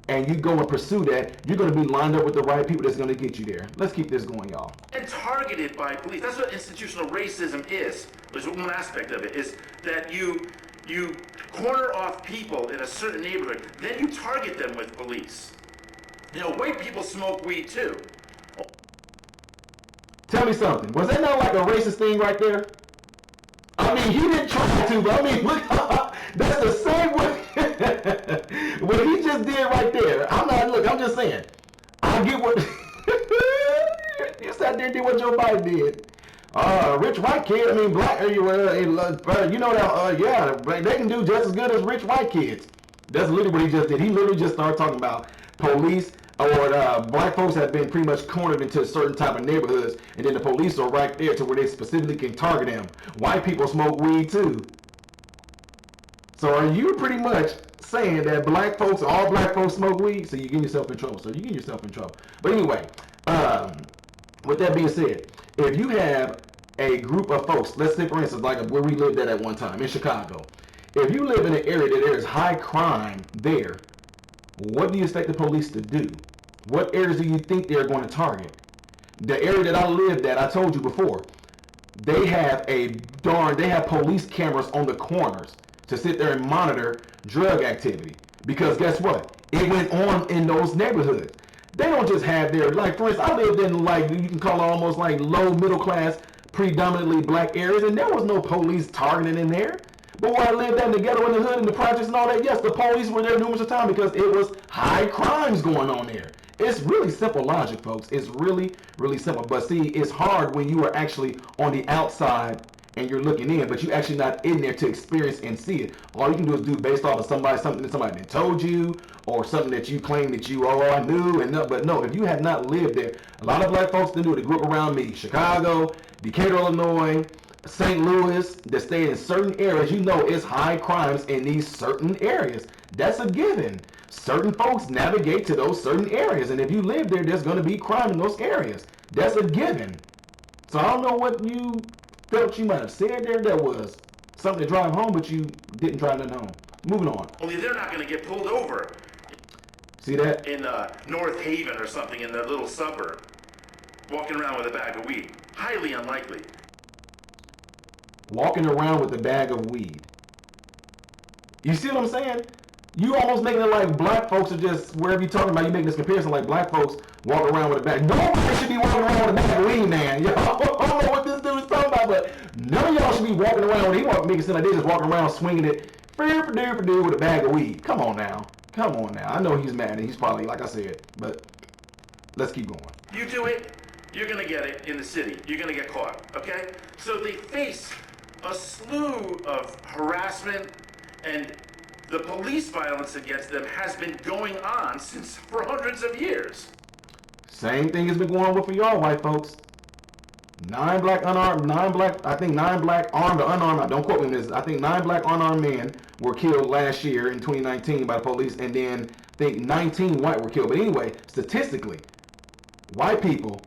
and you go and pursue that, you're going to be lined up with the right people that's going to get you there. Let's keep this going, y'all. And targeted by police. That's what institutional racism is. There's one aspect of it, is that you corner off people in a certain neighborhood, then you target them with police. You know, white people smoke weed too. Tell me something. Was that not like a racist thing right there? I mean, he didn't try to, but I mean, look, that's the same way. What he just did right there. I'm just saying. I get what you sat there and did what Joe Biden did. Rich white kid, I mean, black, you know that, yeah, they can do just as good as rich white kids. That's literally what he just did. He literally just started talking about police or black folks have been pretty much cornered into a certain type of neighborhoods, and then the police are right there to where they specifically can target them. White people smoke weed too. So are you pretty much saying that all black folks smoke weed? So you're getting yourself in trouble. But anyway, with that being said, if you have a group of folks, let's say for instance, like where we lived at one time in Chicago. If you live in an area that there is high crime there, what do you expect the police to do? What areas do you think they're going to target? The area that I lived at, I told you before, they have police cameras on the corners to sit there and monitor drug activity. Because guess what? It went on in those neighborhoods. They don't just have their, like for instance, I lived in like, you can call it almost like low middle class, predominantly black areas, and there was no police targeting in there. But where I lived at in the ghetto, in the hood, in the projects and all that, yes, the police were there numerous times because it was high crimes going on there. It's really simple logic, folks. It's really, really simple. But see, it's hard when you are actually on the outside and you're looking in, but you're actually not in there to experience and see it. All you can do is do based off of something that somebody told you, or something that you claim that I knew. But no, if you have not lived there, a lot of black folks that do, the group around me, Chicago, Decatur, Illinois, St. Louis, that stay in certain areas, you know it's high crimes in these certain areas. That's a given. Certain folks navigate to those certain areas, and if you live there, there's going to be crime in those areas. That's a given. So I don't know what you felt you might have said there that was something to drive home, but you didn't drive that home. Moving on. Only they're not going to get pulled over. See that? In North Haven or something in that little suburb, walking around with a bag of weed. Highly unlikely. Walking around with a bag of weed. You see what I'm saying? You almost making it like black folks are just, wherever you're talking about, you making this comparison like black folks walk around with a bag. Nobody should be walking around with a bag of weed, man. Y'all, I don't know what this dude is talking about, but none of y'all should be walking around with it. He want to make it seem like they just walking around swinging it with a bag of weed. Come on now. I know he's mad and he's probably, like I said, but let's keep going. You do it, you're going to get it in the city. You're going to get caught, okay? So they face a slew of harassment, and the police violence against them has been going on for hundreds of years. Same thing has been going on for y'all white folks. 9 black armed or unarmed, don't quote me on this, I think 9 black unarmed men were killed last year in 2019 by the police, and then I think 19 white were killed. But anyway, statistically, white people,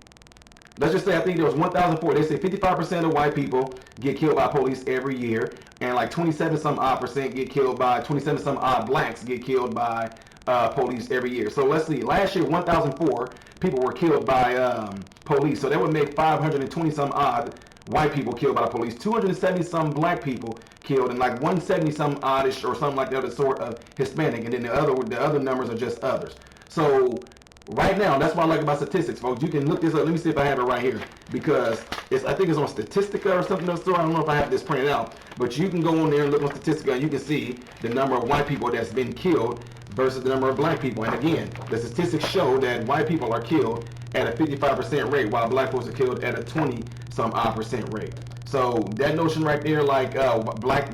let's just say I think there was 1,004. They say 55% of white people get killed by police every year, and like 27 some odd percent get killed by, 27 some odd blacks get killed by police every year. So let's see, last year 1,004 people were killed by police. So that would make 520 some odd white people killed by the police, 270 some black people killed, and like 170 some oddish or something like the other sort of Hispanic, and then the other numbers are just others. So right now, that's what I like about statistics, folks. You can look this up. Let me see if I have it right here, because I think it's on Statistica or something of the sort. I don't know if I have this printed out, but you can go on there and look on Statistica, and you can see the number of white people that's been killed versus the number of black people. And again, the statistics show that white people are killed at a 55% rate, while black folks are killed at a 20 some odd percent rate. So that notion right there, like white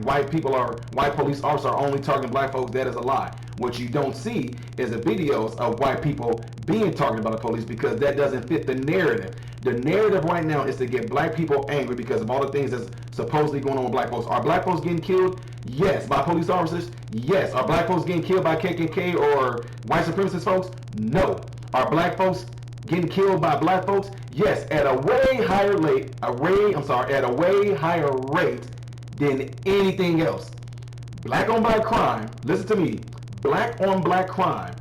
police officers are only targeting black folks, that is a lie. What you don't see is the videos of white people being targeted by the police, because that doesn't fit the narrative. The narrative right now is to get black people angry because of all the things that's supposedly going on with black folks. Are black folks getting killed? Yes. By police officers? Yes. Are black folks getting killed by KKK or white supremacist folks? No. Are black folks getting killed by black folks? Yes, at a way higher rate than anything else. Black on black crime, listen to me, black on black crime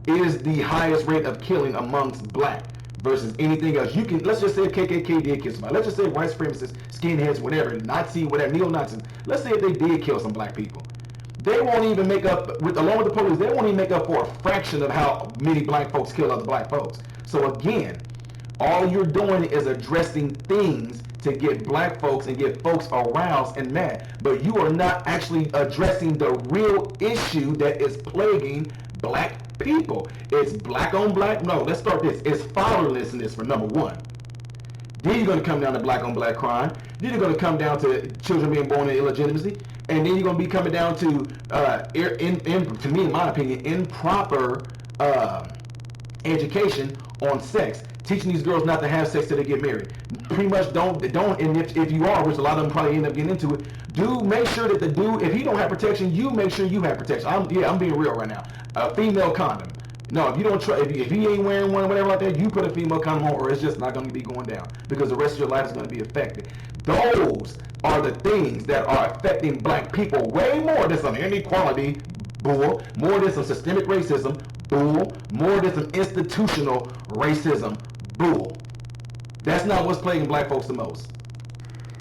is the highest rate of killing amongst black versus anything else. Let's just say KKK did kill somebody. Let's just say white supremacists, skinheads, whatever, Nazi, whatever, neo-Nazis. Let's say if they did kill some black people. They won't even make up, along with the police, they won't even make up for a fraction of how many black folks kill other black folks. So again, all you're doing is addressing things to get black folks and get folks aroused and mad. But you are not actually addressing the real issue that is plaguing black people. It's black on black. No, let's start this. It's fatherlessness for number one. Then you're going to come down to black on black crime. Then you're going to come down to children being born in illegitimacy. And then you're going to be coming down to, to me, in my opinion, improper education on sex. Teaching these girls not to have sex till they get married. Pretty much don't, and if you are, which a lot of them probably end up getting into it, make sure that the dude, if he don't have protection, you make sure you have protection. I'm being real right now. A female condom. No, if you don't try, if he ain't wearing one or whatever like that, you put a female condom on, or it's just not going to be going down, because the rest of your life is going to be affected. Those are the things that are affecting black people way more than some inequality, bull, more than some systemic racism, bull, more than some institutional racism, bull. That's not what's plaguing black folks the most.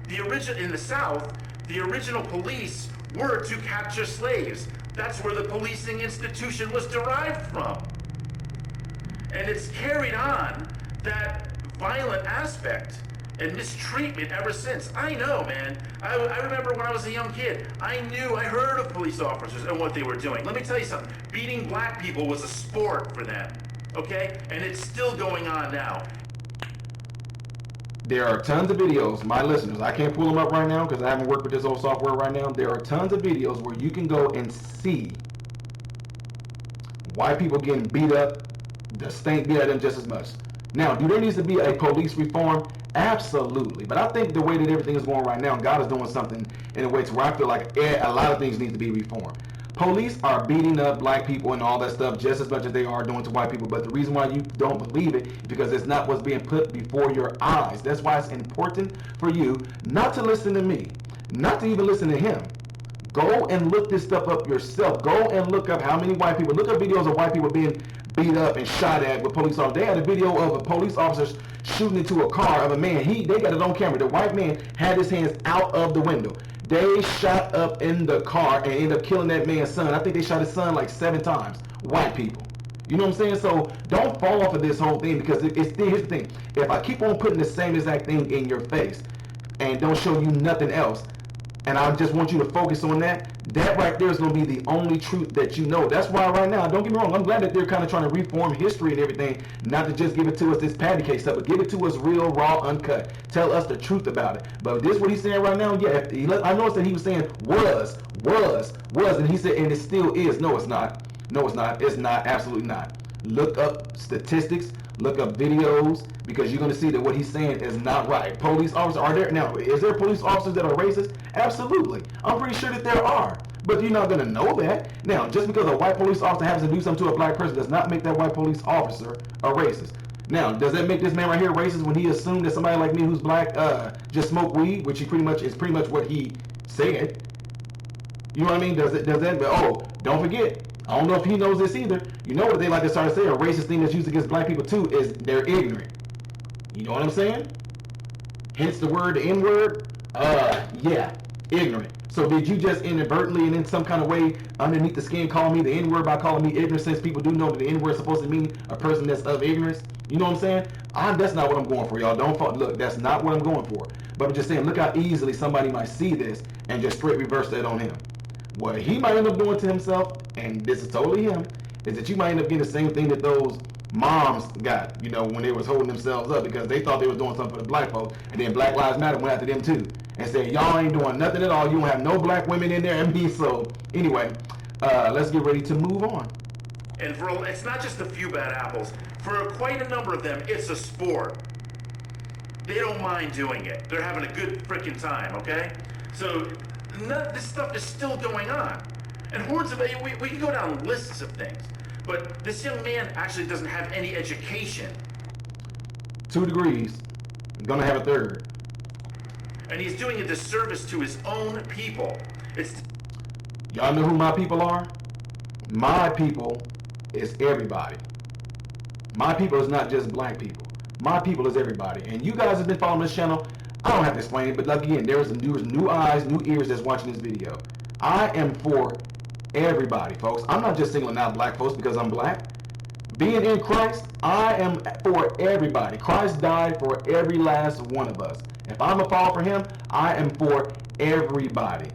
In the South, the original police were to capture slaves. That's where the policing institution was derived from. And it's carried on that violent aspect and mistreatment ever since. I know, man. I remember when I was a young kid, I heard of police officers and what they were doing. Let me tell you something. Beating black people was a sport for them, okay? And it's still going on now. There are tons of videos, my listeners, I can't pull them up right now because I haven't worked with this old software right now. There are tons of videos where you can go and see white people getting beat up, the state beat at them just as much. Now, do there needs to be a police reform? Absolutely. But I think the way that everything is going right now, God is doing something in a way to where I feel like a lot of things need to be reformed. Police are beating up black people and all that stuff just as much as they are doing to white people. But the reason why you don't believe it is because it's not what's being put before your eyes. That's why it's important for you not to listen to me, not to even listen to him. Go and look this stuff up yourself. Go and look up how many white people, look up videos of white people being beat up and shot at with police officers. They had a video of a police officer shooting into a car of a man. They got it on camera. The white man had his hands out of the window. They shot up in the car and ended up killing that man's son. I think they shot his son like 7 times. White people. You know what I'm saying? So don't fall off of this whole thing, because here's the thing. If I keep on putting the same exact thing in your face and don't show you nothing else, and I just want you to focus on that right there is going to be the only truth that you know. That's why right now, don't get me wrong, I'm glad that they're kind of trying to reform history and everything, not to just give it to us this patty cake stuff, but give it to us real, raw, uncut. Tell us the truth about it. But this what he's saying right now, yeah, I noticed that he was saying was, and he said, and it still is. No, it's not. No, it's not. It's not. Absolutely not. Look up statistics. Look up videos, because you're going to see that what he's saying is not right. Police officers are there. Now, is there police officers that are racist? Absolutely. I'm pretty sure that there are. But you're not going to know that. Now, just because a white police officer happens to do something to a black person does not make that white police officer a racist. Now, does that make this man right here racist when he assumed that somebody like me who's black just smoke weed, which is pretty much what he said? You know what I mean? Does that? Oh, don't forget. I don't know if he knows this either. You know what they like to start to say, a racist thing that's used against black people too is they're ignorant. You know what I'm saying? Hence the word, the N-word. Yeah, ignorant. So did you just inadvertently and in some kind of way underneath the skin call me the N-word by calling me ignorant, since people do know that the N-word is supposed to mean a person that's of ignorance? You know what I'm saying? That's not what I'm going for, y'all. Look, that's not what I'm going for. But I'm just saying, look how easily somebody might see this and just straight reverse that on him. What he might end up doing to himself, and this is totally him, is that you might end up getting the same thing that those moms got, when they was holding themselves up because they thought they was doing something for the black folks, and then Black Lives Matter went after them too. and say y'all ain't doing nothing at all. You don't have no black women in there. I mean, so anyway, let's get ready to move on. And it's not just a few bad apples. For quite a number of them, it's a sport. They don't mind doing it. They're having a good freaking time, okay? So this stuff is still going on. And hordes of it, we can go down lists of things. But this young man actually doesn't have any education. 2 degrees. I'm gonna have a third. And he's doing a disservice to his own people. Y'all know who my people are? My people is everybody. My people is not just black people. My people is everybody. And you guys have been following this channel. I don't have to explain it, but like again, there's new eyes, new ears that's watching this video. I am for everybody, folks. I'm not just singling out black folks because I'm black. Being in Christ, I am for everybody. Christ died for every last one of us. If I'm a fall for him, I am for everybody.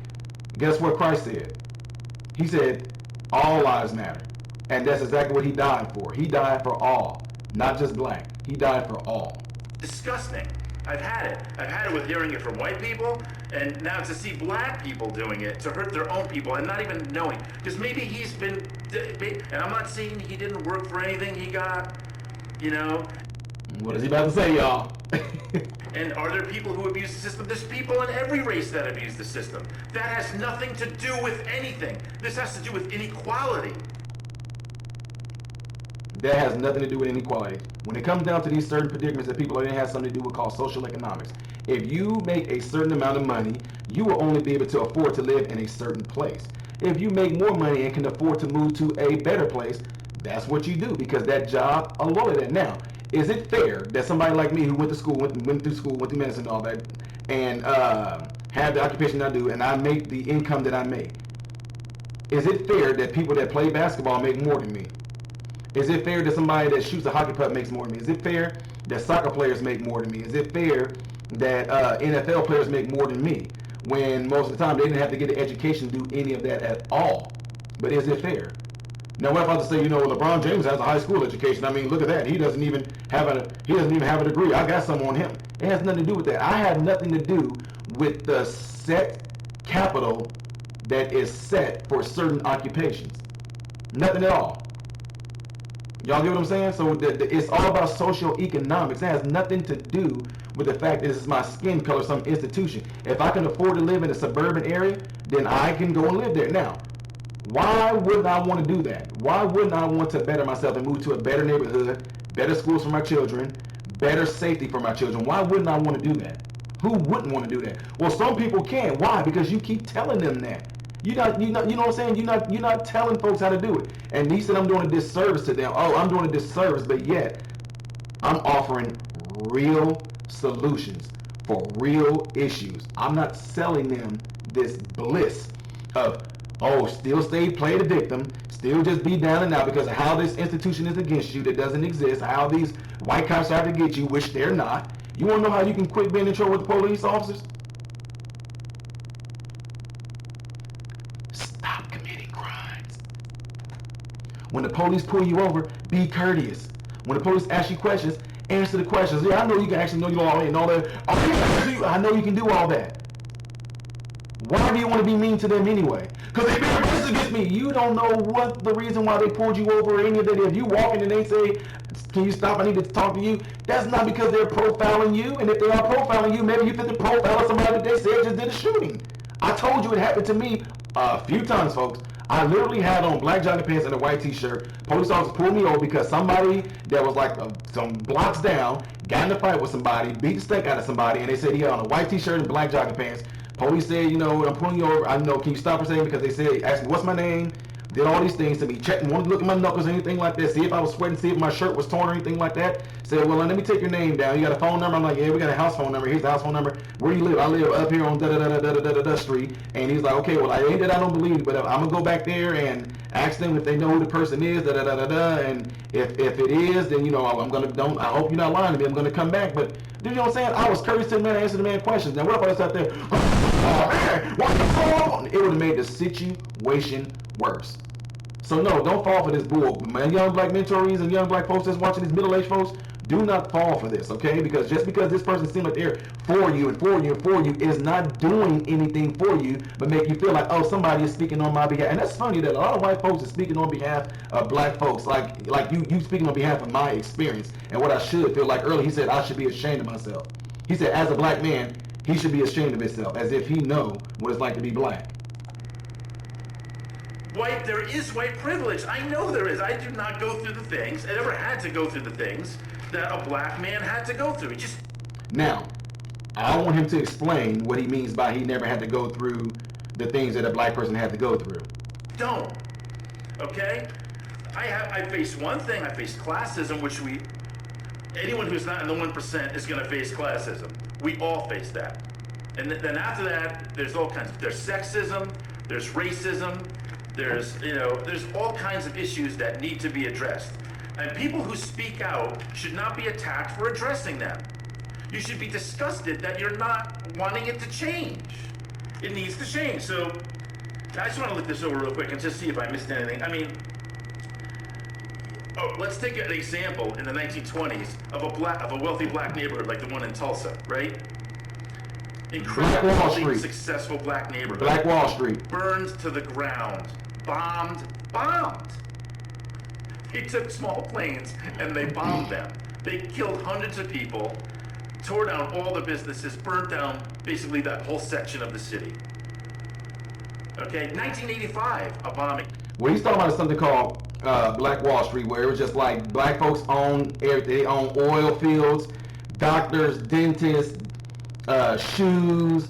Guess what Christ said? He said, all lives matter. And that's exactly what he died for. He died for all, not just black. He died for all. Disgusting. I've had it. I've had it with hearing it from white people, and now to see black people doing it to hurt their own people and not even knowing. Because maybe he's been, and I'm not saying he didn't work for anything he got, you know. What is he about to say, y'all? And are there people who abuse the system? There's people in every race that abuse the system. That has nothing to do with anything. This has to do with inequality. That has nothing to do with inequality. When it comes down to these certain predicaments that people are in, it has something to do with called social economics. If you make a certain amount of money, you will only be able to afford to live in a certain place. If you make more money and can afford to move to a better place, that's what you do because that job allotted that. Now, is it fair that somebody like me who went to school, went through school, went through medicine and all that, and have the occupation I do, and I make the income that I make? Is it fair that people that play basketball make more than me? Is it fair that somebody that shoots a hockey puck makes more than me? Is it fair that soccer players make more than me? Is it fair that NFL players make more than me? When most of the time they didn't have to get an education to do any of that at all. But is it fair? Now what if I was to say, you know, LeBron James has a high school education. I mean, look at that. He doesn't even have a degree. I got some on him. It has nothing to do with that. I have nothing to do with the set capital that is set for certain occupations. Nothing at all. Y'all get what I'm saying? So it's all about social economics. It has nothing to do with the fact that this is my skin color, some institution. If I can afford to live in a suburban area, then I can go and live there. Now, why wouldn't I want to do that? Why wouldn't I want to better myself and move to a better neighborhood, better schools for my children, better safety for my children? Why wouldn't I want to do that? Who wouldn't want to do that? Well, some people can. Why? Because you keep telling them that. You know what I'm saying? You're not telling folks how to do it. And he said I'm doing a disservice to them. Oh, I'm doing a disservice, but yet I'm offering real solutions for real issues. I'm not selling them this bliss of, oh, still play the victim, still just be down and out because of how this institution is against you that doesn't exist, how these white cops are to get you, which they're not. You want to know how you can quit being in trouble with the police officers? Stop committing crimes. When the police pull you over, be courteous. When the police ask you questions, answer the questions. Yeah, I know you can actually know you all and all that. Oh, I know you can do all that. Why do you want to be mean to them anyway? Because they've been racist against me. You don't know what the reason why they pulled you over or any of that. If you walk in and they say, can you stop? I need to talk to you. That's not because they're profiling you. And if they are profiling you, maybe you fit the profile of somebody that they said just did a shooting. I told you it happened to me a few times, folks. I literally had on black jogging pants and a white t-shirt. Police officers pulled me over because somebody that was like some blocks down got in a fight with somebody, beat the steak out of somebody, and they said he had on a white t-shirt and black jogging pants. Police said, you know, I'm pulling you over. I know, can you stop for a second? Because they said, asked me, what's my name? Did all these things to me. Checked, wanted to look at my knuckles or anything like that. See if I was sweating, see if my shirt was torn or anything like that. Said, well, let me take your name down. You got a phone number? I'm like, yeah, we got a house phone number. Here's the house phone number. Where do you live? I live up here on da-da-da-da-da-da-da street. And he's like, okay, well, I ain't that I don't believe, but I'm going to go back there and ask them if they know who the person is, da-da-da-da-da. And if it is, then, you know, I hope you're not lying to me. I'm going to come back. But, you know what I'm saying? I was courteous to the man, answer the man questions. Now, what if I was out there, oh, man, what's going on? It would have made the situation worse. So no, don't fall for this bull. My young black mentorees and young black folks that's watching these middle-aged folks, Do not fall for this, okay? Because just because this person seems like they're for you and for you and for you is not doing anything for you, but make you feel like, oh, somebody is speaking on my behalf. And that's funny that a lot of white folks are speaking on behalf of black folks, like you speaking on behalf of my experience and what I should feel like. Earlier, he said I should be ashamed of myself. He said, as a black man, he should be ashamed of himself, as if he know what it's like to be black. There is white privilege. I know there is. I do not go through the things, I never had to go through the things that a black man had to go through. Now, I want him to explain what he means by he never had to go through the things that a black person had to go through. Don't. Okay? I face one thing. I face classism, which anyone who's not in the 1% is going to face classism. We all face that. And then after that, there's all kinds there's sexism, there's racism, there's all kinds of issues that need to be addressed. And people who speak out should not be attacked for addressing them. You should be disgusted that you're not wanting it to change. It needs to change. So I just want to look this over real quick and just see if I missed anything. Let's take an example in the 1920s of a wealthy black neighborhood like the one in Tulsa, right? Incredibly successful black neighborhood. Black Wall Street. Burned to the ground. Bombed. They took small planes and they bombed them. They killed hundreds of people, tore down all the businesses, burnt down basically that whole section of the city. Okay, 1985, a bombing. What he's talking about is something called Black Wall Street, where it was just like black folks own everything. They own oil fields, doctors, dentists, shoes,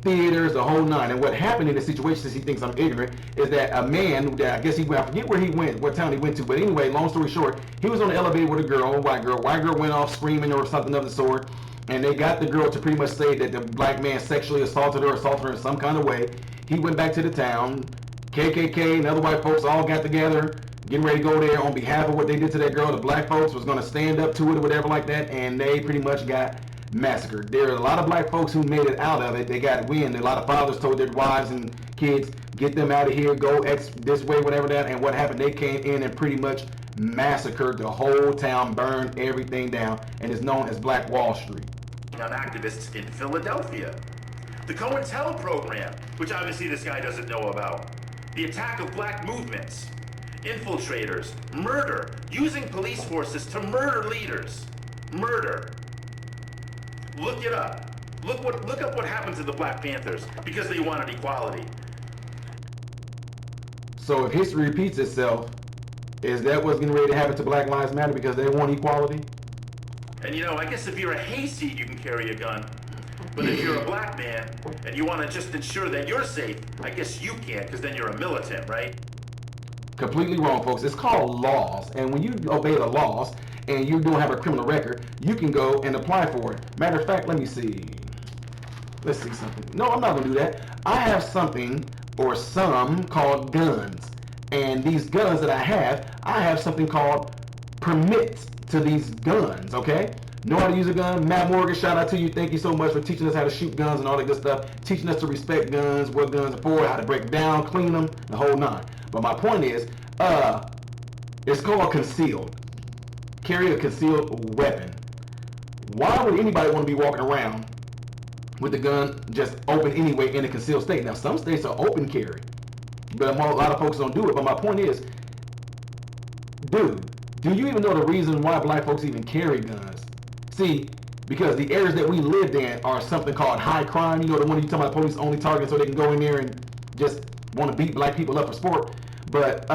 theaters, the whole nine. And what happened in the situation, since he thinks I'm ignorant, is that a man, I guess I forget where he went, what town he went to, but anyway, long story short, he was on the elevator with a girl, a white girl. White girl went off screaming or something of the sort, and they got the girl to pretty much say that the black man sexually assaulted her in some kind of way. He went back to the town. KKK and other white folks all got together, getting ready to go there on behalf of what they did to that girl. The black folks was going to stand up to it or whatever like that, and they pretty much got massacred. There are a lot of black folks who made it out of it. They got wind. A lot of fathers told their wives and kids, get them out of here, go this way, whatever that. And what happened? They came in and pretty much massacred the whole town, burned everything down, and is known as Black Wall Street. On activists in Philadelphia. The COINTEL program, which obviously this guy doesn't know about. The attack of black movements. Infiltrators. Murder. Using police forces to murder leaders. Murder. Look it up. Look up what happened to the Black Panthers because they wanted equality. So if history repeats itself, is that what's getting ready to happen to Black Lives Matter because they want equality? And I guess if you're a hayseed, you can carry a gun. But if you're a black man and you want to just ensure that you're safe, I guess you can't because then you're a militant, right? Completely wrong, folks. It's called laws. And when you obey the laws, and you don't have a criminal record, you can go and apply for it. Matter of fact, let me see. Let's see something. No, I'm not going to do that. I have something or some called guns. And these guns that I have something called permits to these guns, okay? Know how to use a gun? Matt Morgan, shout out to you. Thank you so much for teaching us how to shoot guns and all that good stuff. Teaching us to respect guns, what guns are for, how to break them down, clean them, the whole nine. But my point is, it's called concealed. Carry a concealed weapon. Why would anybody want to be walking around with the gun just open anyway in a concealed state? Now, some states are open carry, but a lot of folks don't do it. But my point is, dude, do you even know the reason why black folks even carry guns? See, because the areas that we lived in are something called high crime. You know, the one you talking about, police only target, so they can go in there and just want to beat black people up for sport. But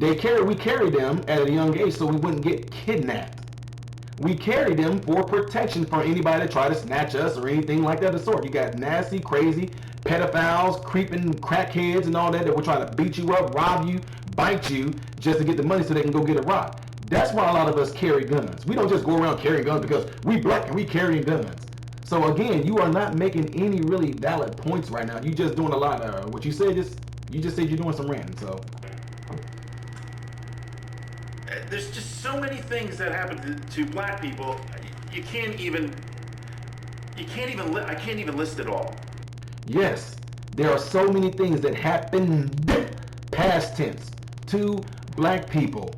we carry them at a young age so we wouldn't get kidnapped. We carry them for protection from anybody that try to snatch us or anything like that of the sort. You got nasty, crazy pedophiles, creeping crackheads and all that will try to beat you up, rob you, bite you just to get the money so they can go get a rock. That's why a lot of us carry guns. We don't just go around carrying guns because we black and we carrying guns. So again, you are not making any really valid points right now. You just doing a lot of what you said. You just said you're doing some ranting. So there's just so many things that happen to black people. I can't even list it all. Yes, there are so many things that happened, past tense, to black people.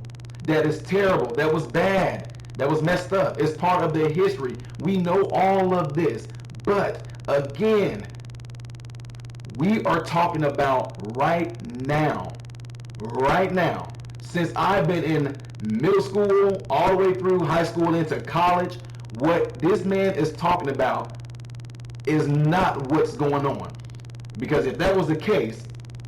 That is terrible. That was bad. That was messed up. It's part of their history. We know all of this. But again, we are talking about right now. Right now. Since I've been in middle school, all the way through high school into college, what this man is talking about is not what's going on. Because if that was the case,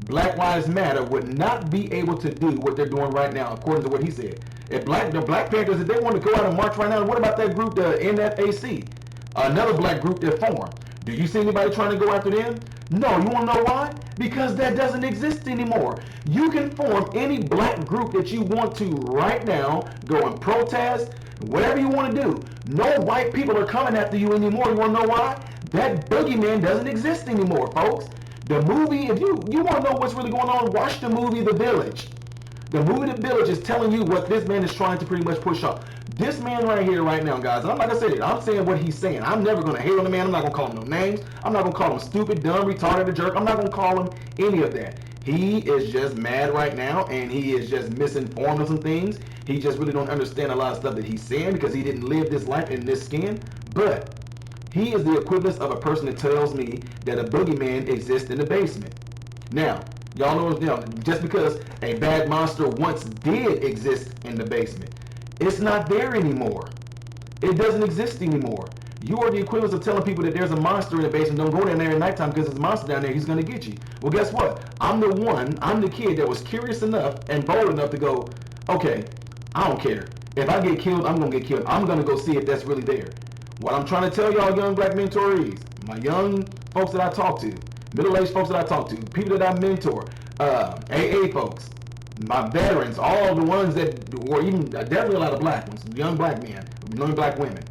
Black Lives Matter would not be able to do what they're doing right now, according to what he said. If the Black Panthers, if they want to go out and march right now, what about that group, the NFAC? Another black group that formed. Do you see anybody trying to go after them? No. You want to know why? Because that doesn't exist anymore. You can form any black group that you want to right now, go and protest, whatever you want to do. No white people are coming after you anymore. You want to know why? That boogeyman doesn't exist anymore, folks. The movie, if you want to know what's really going on, watch the movie The Village. The movie The Village is telling you what this man is trying to pretty much push off. This man right here, right now, guys, I'm not going to say it. I'm saying what he's saying. I'm never going to hate on the man. I'm not going to call him no names. I'm not going to call him stupid, dumb, retarded, a jerk. I'm not going to call him any of that. He is just mad right now, and he is just misinformed of some things. He just really don't understand a lot of stuff that he's saying because he didn't live this life in this skin. But he is the equivalent of a person that tells me that a boogeyman exists in the basement. Now, y'all know, just because a bad monster once did exist in the basement, it's not there anymore. It doesn't exist anymore. You are the equivalent of telling people that there's a monster in the basement, don't go down there at nighttime because there's a monster down there, he's going to get you. Well, guess what? I'm the kid that was curious enough and bold enough to go, okay, I don't care. If I get killed, I'm going to get killed. I'm going to go see if that's really there. What I'm trying to tell y'all young black mentorees, my young folks that I talk to, middle-aged folks that I talk to, people that I mentor, AA folks, my veterans, all the ones that were even, definitely a lot of black ones, young black men, young black women.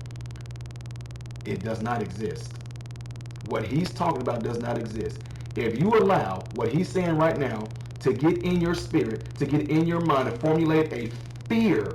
It does not exist. What he's talking about does not exist. If you allow what he's saying right now to get in your spirit, to get in your mind, to formulate a fear,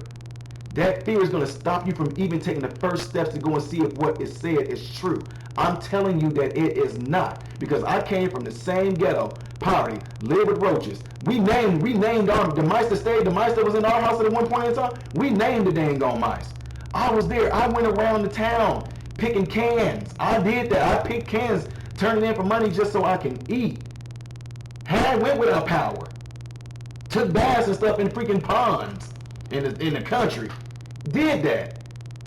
that fear is going to stop you from even taking the first steps to go and see if what is said is true. I'm telling you that it is not, because I came from the same ghetto, poverty, lived with roaches. We named the mice that stayed, the mice that was in our house at one point in time. We named the dang on mice. I was there. I went around the town picking cans. I did that. I picked cans, turning in for money just so I can eat. I went without power. Took baths and stuff in freaking ponds in the country. Did that.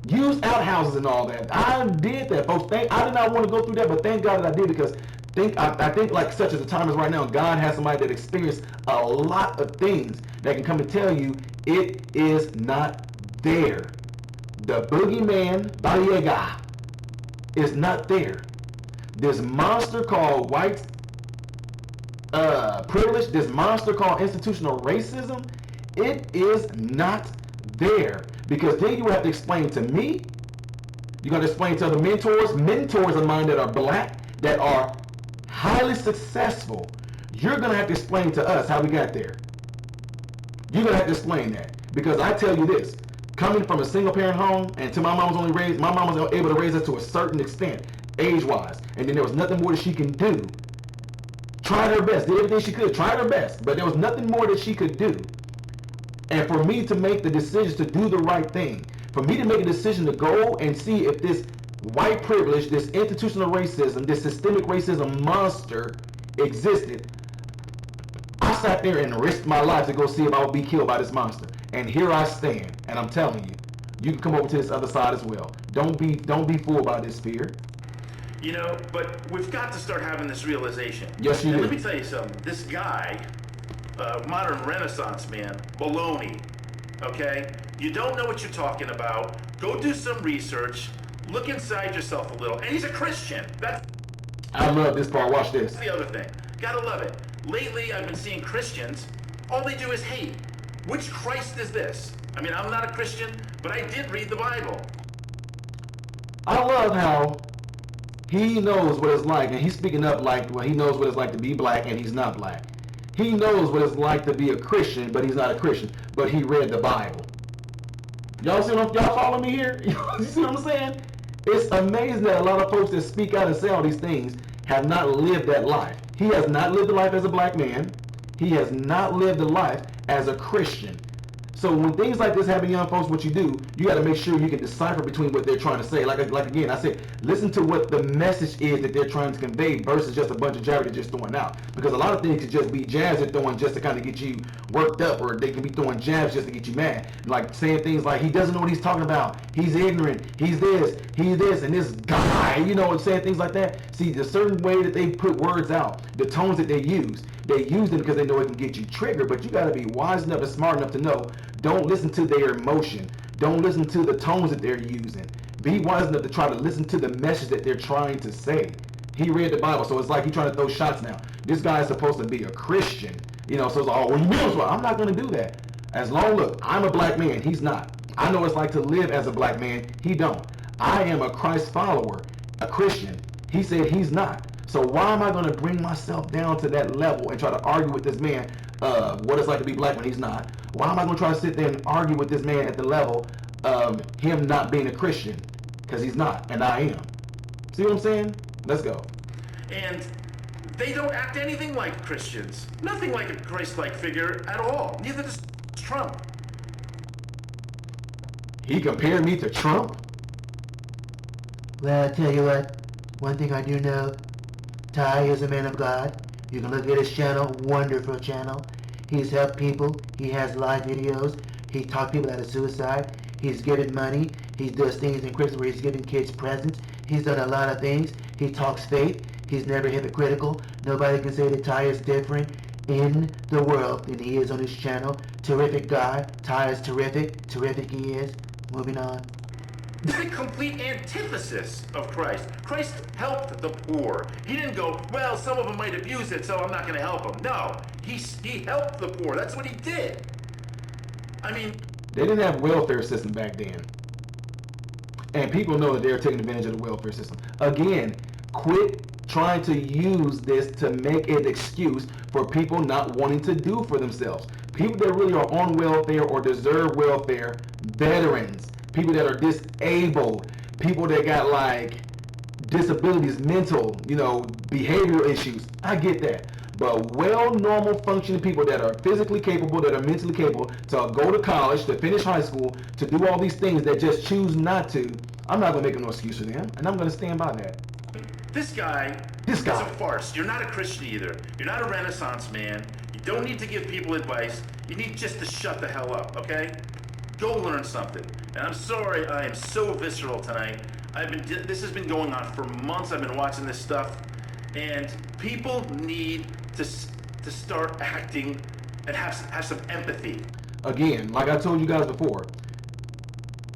Used outhouses and all that. I did that, folks. I did not want to go through that, but thank God that I did, because I think like such as the time is right now, God has somebody that experienced a lot of things that can come and tell you it is not there. The boogeyman, Baliega, is not there. This monster called white privilege, this monster called institutional racism, it is not there. Because then you have to explain to me, you're going to explain to other mentors of mine that are black, that are highly successful. You're going to have to explain to us how we got there. You're going to have to explain that. Because I tell you this, coming from a single parent home, and to my mom was able to raise us to a certain extent, age-wise, and then there was nothing more that she can do. Tried her best, did everything she could, tried her best, but there was nothing more that she could do. And for me to make the decisions to do the right thing, for me to make a decision to go and see if this white privilege, this institutional racism, this systemic racism monster existed, I sat there and risked my life to go see if I would be killed by this monster. And here I stand, and I'm telling you, you can come over to this other side as well. Don't be fooled by this fear. You know, but we've got to start having this realization. Yes, you do. Let me tell you something. This guy, modern Renaissance man, baloney, okay? You don't know what you're talking about. Go do some research. Look inside yourself a little. And he's a Christian. I love this part. Watch this. That's the other thing. Gotta love it. Lately, I've been seeing Christians, all they do is hate. Which Christ is this? I mean, I'm not a Christian, but I did read the Bible. I love how he knows what it's like, and he's speaking up like, well, he knows what it's like to be black, and he's not black. He knows what it's like to be a Christian, but he's not a Christian. But he read the Bible. Y'all see what y'all follow me here? You see what I'm saying? It's amazing that a lot of folks that speak out and say all these things have not lived that life. He has not lived a life as a black man. He has not lived a life as a Christian. So when things like this happen, young folks, what you do, you got to make sure you can decipher between what they're trying to say. Like again, I said, listen to what the message is that they're trying to convey versus just a bunch of jabber they're just throwing out. Because a lot of things could just be jabs they're throwing just to kind of get you worked up, or they can be throwing jabs just to get you mad. Like saying things like, he doesn't know what he's talking about. He's ignorant. He's this, and this guy, you know, and saying things like that. See, the certain way that they put words out, the tones that they use them because they know it can get you triggered, but you got to be wise enough and smart enough to know, don't listen to their emotion. Don't listen to the tones that they're using. Be wise enough to try to listen to the message that they're trying to say. He read the Bible, so it's like he's trying to throw shots now. This guy is supposed to be a Christian, you know, so it's like, oh, well, you mean so? I'm not going to do that. As long, look, I'm a black man. He's not. I know what it's like to live as a black man. He don't. I am a Christ follower, a Christian. He said he's not. So why am I going to bring myself down to that level and try to argue with this man what it's like to be black when he's not? Why am I going to try to sit there and argue with this man at the level of him not being a Christian? Because he's not, and I am. See what I'm saying? Let's go. And they don't act anything like Christians. Nothing like a Christ-like figure at all. Neither does Trump. He compared me to Trump? Well, I tell you what, one thing I do know, Ty is a man of God. You can look at his channel, wonderful channel. He's helped people. He has live videos. He talked people out of suicide. He's given money. He does things in Christmas where he's giving kids presents. He's done a lot of things. He talks faith. He's never hypocritical. Nobody can say that Ty is different in the world than he is on his channel. Terrific guy. Ty is terrific. Terrific he is. Moving on. It's the complete antithesis of Christ. Christ helped the poor. He didn't go, well, some of them might abuse it, so I'm not going to help them. No, he helped the poor. That's what he did. I mean, they didn't have a welfare system back then. And people know that they're taking advantage of the welfare system. Again, quit trying to use this to make an excuse for people not wanting to do for themselves. People that really are on welfare or deserve welfare, veterans, people that are disabled, people that got like disabilities, mental, you know, behavioral issues. I get that. But normal functioning people that are physically capable, that are mentally capable to go to college, to finish high school, to do all these things that just choose not to, I'm not going to make no excuse for them, and I'm going to stand by that. This guy is a farce. You're not a Christian either. You're not a Renaissance man. You don't need to give people advice. You need just to shut the hell up, okay? Go learn something. And I'm sorry I am so visceral tonight. This has been going on for months. I've been watching this stuff. And people need to start acting and have some empathy. Again, like I told you guys before,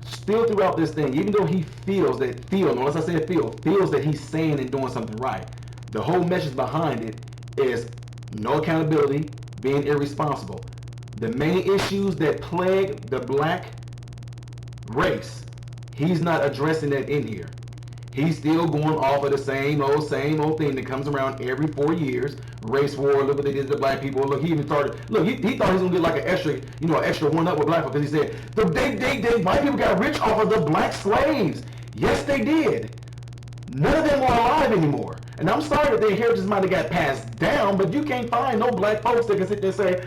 still throughout this thing, even though he feels that he's saying and doing something right, the whole message behind it is no accountability, being irresponsible. The main issues that plague the black race, he's not addressing that in here. He's still going off of the same old thing that comes around every 4 years. Race war, look what they did to black people. Look, he even started, look, he thought he was gonna get like an extra one up with black people, because he said, white people got rich off of the black slaves. Yes, they did. None of them are alive anymore. And I'm sorry that their heritage might have got passed down, but you can't find no black folks that can sit there and say,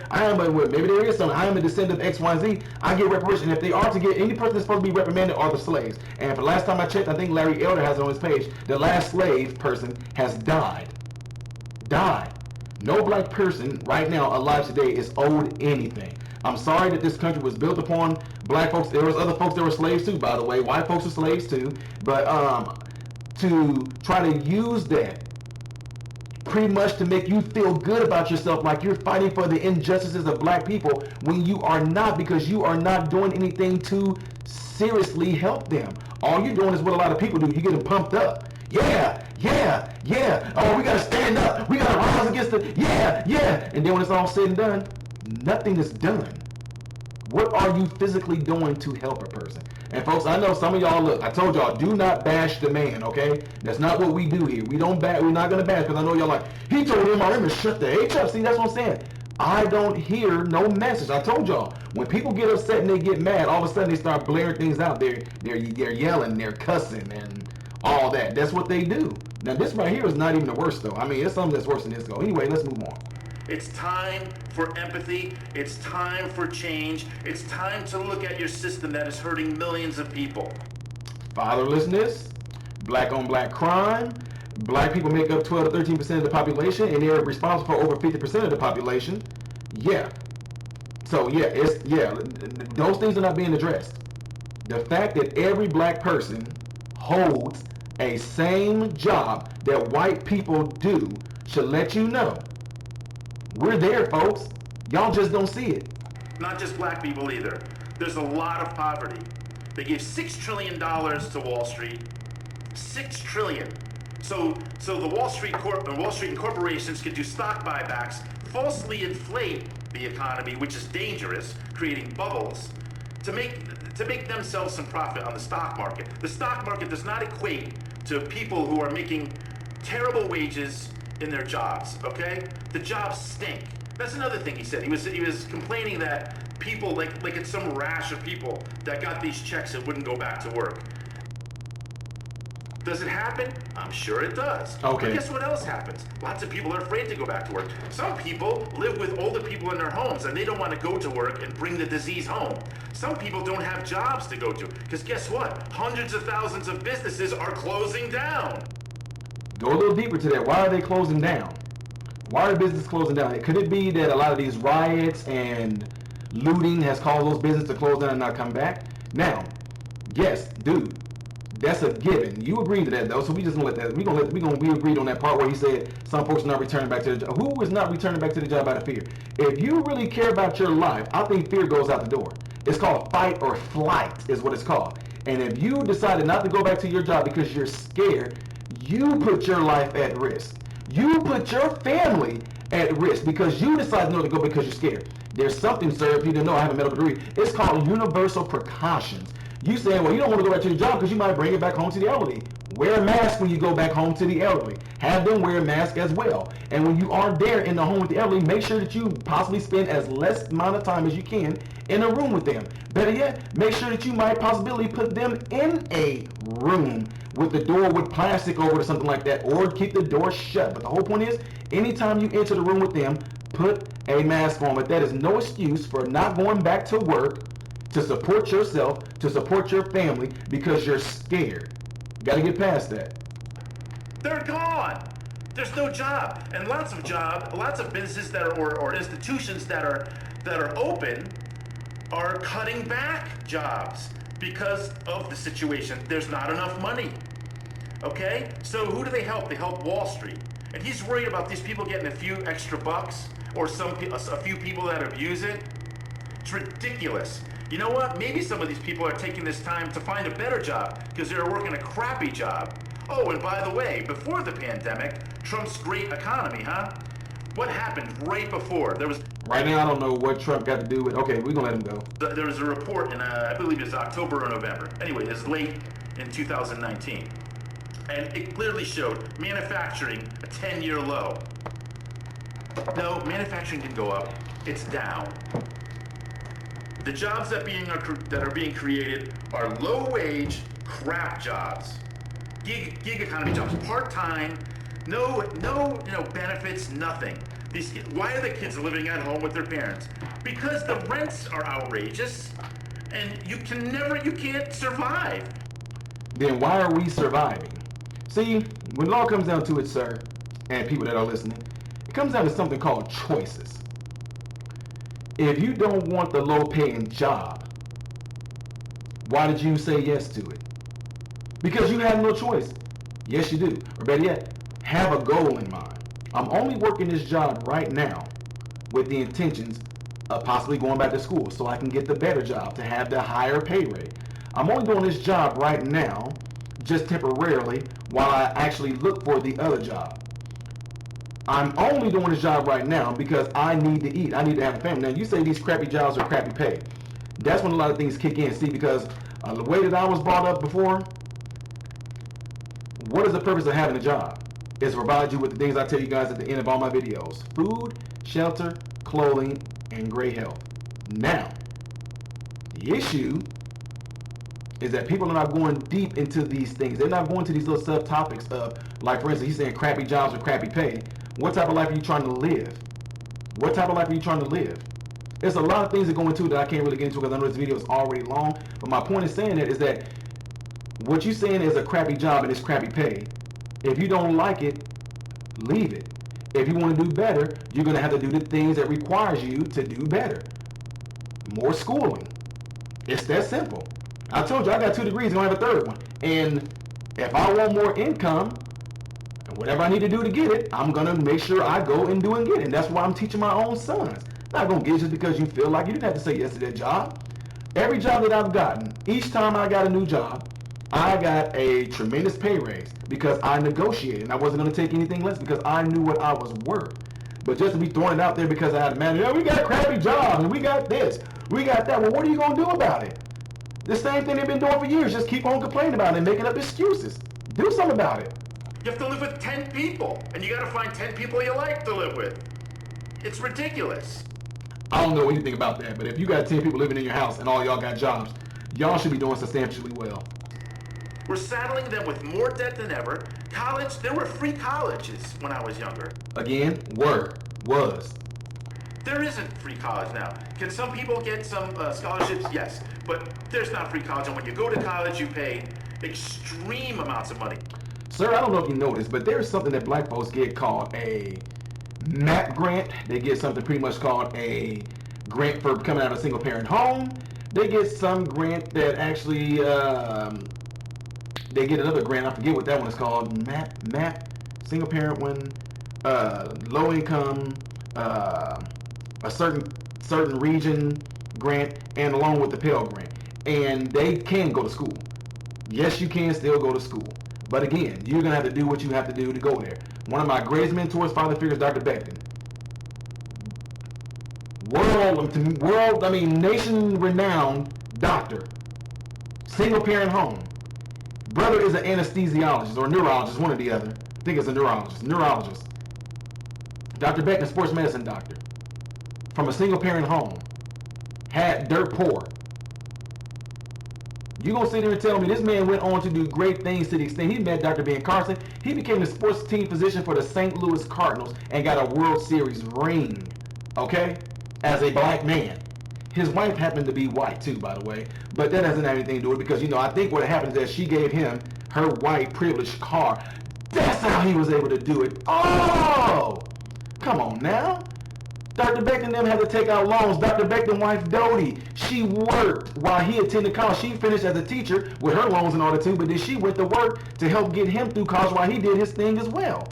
maybe there is some, I am a descendant of X, Y, Z, I get reparation. If they are to get, any person that's supposed to be reprimanded are the slaves. And for the last time I checked, I think Larry Elder has it on his page, the last slave person has died. No black person right now alive today is owed anything. I'm sorry that this country was built upon black folks. There was other folks that were slaves too, by the way. White folks are slaves too. But to try to use that pretty much to make you feel good about yourself, like you're fighting for the injustices of black people, when you are not, because you are not doing anything to seriously help them. All you're doing is what a lot of people do. You get them pumped up. Yeah. Oh, we gotta stand up. We gotta rise against it. Yeah. And then when it's all said and done, nothing is done. What are you physically doing to help a person? And folks, I know some of y'all, look, I told y'all, do not bash the man, okay? That's not what we do here. We're not gonna bash, because I know y'all like, he told MRM to shut the H up. See, that's what I'm saying. I don't hear no message. I told y'all, when people get upset and they get mad, all of a sudden they start blaring things out. They're yelling, they're cussing, and all that. That's what they do. Now, this right here is not even the worst, though. I mean, it's something that's worse than this, though. Anyway, let's move on. It's time for empathy. It's time for change. It's time to look at your system that is hurting millions of people. Fatherlessness, black on black crime. Black people make up 12 to 13% of the population, and they're responsible for over 50% of the population. Yeah. So yeah, those things are not being addressed. The fact that every black person holds a same job that white people do should let you know we're there, folks. Y'all just don't see it. Not just black people either. There's a lot of poverty. They gave $6 trillion to Wall Street. $6 trillion. So the Wall Street and corporations can do stock buybacks, falsely inflate the economy, which is dangerous, creating bubbles, to make themselves some profit on the stock market. The stock market does not equate to people who are making terrible wages in their jobs, okay? The jobs stink. That's another thing he said. He was complaining that people, like it's some rash of people that got these checks and wouldn't go back to work. Does it happen? I'm sure it does. Okay. But guess what else happens? Lots of people are afraid to go back to work. Some people live with older people in their homes and they don't want to go to work and bring the disease home. Some people don't have jobs to go to. Because guess what? Hundreds of thousands of businesses are closing down. Go a little deeper to that. Why are they closing down? Why are businesses closing down? Could it be that a lot of these riots and looting has caused those businesses to close down and not come back? Now, yes, dude, that's a given. You agreed to that though, so we just gonna let that. We agreed on that part where he said some folks are not returning back to the job. Who is not returning back to the job out of fear? If you really care about your life, I think fear goes out the door. It's called fight or flight, is what it's called. And if you decided not to go back to your job because you're scared, you put your life at risk. You put your family at risk because you decided not to go because you're scared. There's something, sir, if you didn't know, I have a medical degree. It's called universal precautions. You saying, well, you don't want to go back to your job because you might bring it back home to the elderly. Wear a mask when you go back home to the elderly. Have them wear a mask as well. And when you are there in the home with the elderly, make sure that you possibly spend as less amount of time as you can in a room with them. Better yet, make sure that you might possibly put them in a room with the door with plastic over it or something like that, or keep the door shut. But the whole point is, anytime you enter the room with them, put a mask on. But that is no excuse for not going back to work to support yourself, to support your family, because you're scared. You got to get past that. They're gone. There's no job, and lots of businesses that are or institutions that are open are cutting back jobs because of the situation. There's not enough money. Okay? So who do they help? They help Wall Street. And he's worried about these people getting a few extra bucks or a few people that abuse it. It's ridiculous. You know what? Maybe some of these people are taking this time to find a better job because they're working a crappy job. Oh, and by the way, before the pandemic, Trump's great economy, huh? What happened right before? There was... Right now, I don't know what Trump got to do with... Okay, we're going to let him go. There was a report in, I believe it's October or November. Anyway, it's late in 2019. And it clearly showed manufacturing a 10-year low. No, manufacturing didn't go up. It's down. The jobs that are being created are low-wage, crap jobs. Gig economy jobs, part-time, no benefits, nothing. Why are the kids living at home with their parents? Because the rents are outrageous, and you can't survive. Then why are we surviving? See, when it all comes down to it, sir, and people that are listening, it comes down to something called choices. If you don't want the low-paying job, why did you say yes to it? Because you have no choice. Yes, you do. Or better yet, have a goal in mind. I'm only working this job right now with the intentions of possibly going back to school so I can get the better job, to have the higher pay rate. I'm only doing this job right now just temporarily while I actually look for the other job. I'm only doing this job right now because I need to eat. I need to have a family. Now, you say these crappy jobs are crappy pay. That's when a lot of things kick in. See, because the way that I was brought up before, what is the purpose of having a job? Is to provide you with the things I tell you guys at the end of all my videos. Food, shelter, clothing, and great health. Now, the issue is that people are not going deep into these things. They're not going to these little subtopics of, like for instance, he's saying crappy jobs with crappy pay. What type of life are you trying to live? What type of life are you trying to live? There's a lot of things that go into it that I can't really get into because I know this video is already long. But my point in saying that is that what you're saying is a crappy job and it's crappy pay. If you don't like it, leave it. If you want to do better, you're going to have to do the things that requires you to do better. More schooling. It's that simple. I told you I got 2 degrees, I'm going to have a third one. And if I want more income, whatever I need to do to get it, I'm going to make sure I go and do and get it. And that's why I'm teaching my own sons. Not going to get it just because you feel like you didn't have to say yes to that job. Every job that I've gotten, each time I got a new job, I got a tremendous pay raise because I negotiated. And I wasn't going to take anything less because I knew what I was worth. But just to be throwing it out there because I had a manager, we got a crappy job and we got this, we got that. Well, what are you going to do about it? The same thing they've been doing for years. Just keep on complaining about it and making up excuses. Do something about it. You have to live with 10 people, and you gotta find 10 people you like to live with. It's ridiculous. I don't know anything about that, but if you got 10 people living in your house and all y'all got jobs, y'all should be doing substantially well. We're saddling them with more debt than ever. College, there were free colleges when I was younger. Again, was. There isn't free college now. Can some people get some scholarships? Yes, but there's not free college, and when you go to college, you pay extreme amounts of money. Sir, I don't know if you noticed, but there's something that black folks get called a MAP grant. They get something pretty much called a grant for coming out of a single parent home. They get some grant that actually, they get another grant. I forget what that one is called. MAP, single parent one, low income, a certain region grant, and along with the Pell Grant. And they can go to school. Yes, you can still go to school. But again, you're going to have to do what you have to do to go there. One of my greatest mentors, father figures, Dr. Beckton. Nation-renowned doctor. Single parent home. Brother is an anesthesiologist or neurologist, one or the other. I think it's a neurologist. Dr. Beckton, sports medicine doctor. From a single parent home. Had dirt poor. You gonna sit there and tell me this man went on to do great things to the extent he met Dr. Ben Carson. He became the sports team physician for the St. Louis Cardinals and got a World Series ring, okay, as a black man. His wife happened to be white too, by the way, but that doesn't have anything to do with it because, you know, I think what happened is that she gave him her white privileged car. That's how he was able to do it. Oh, come on now. Dr. Beckton them had to take out loans. Dr. Beckton's wife, Dodie, she worked while he attended college. She finished as a teacher with her loans and all that too, but then she went to work to help get him through college while he did his thing as well.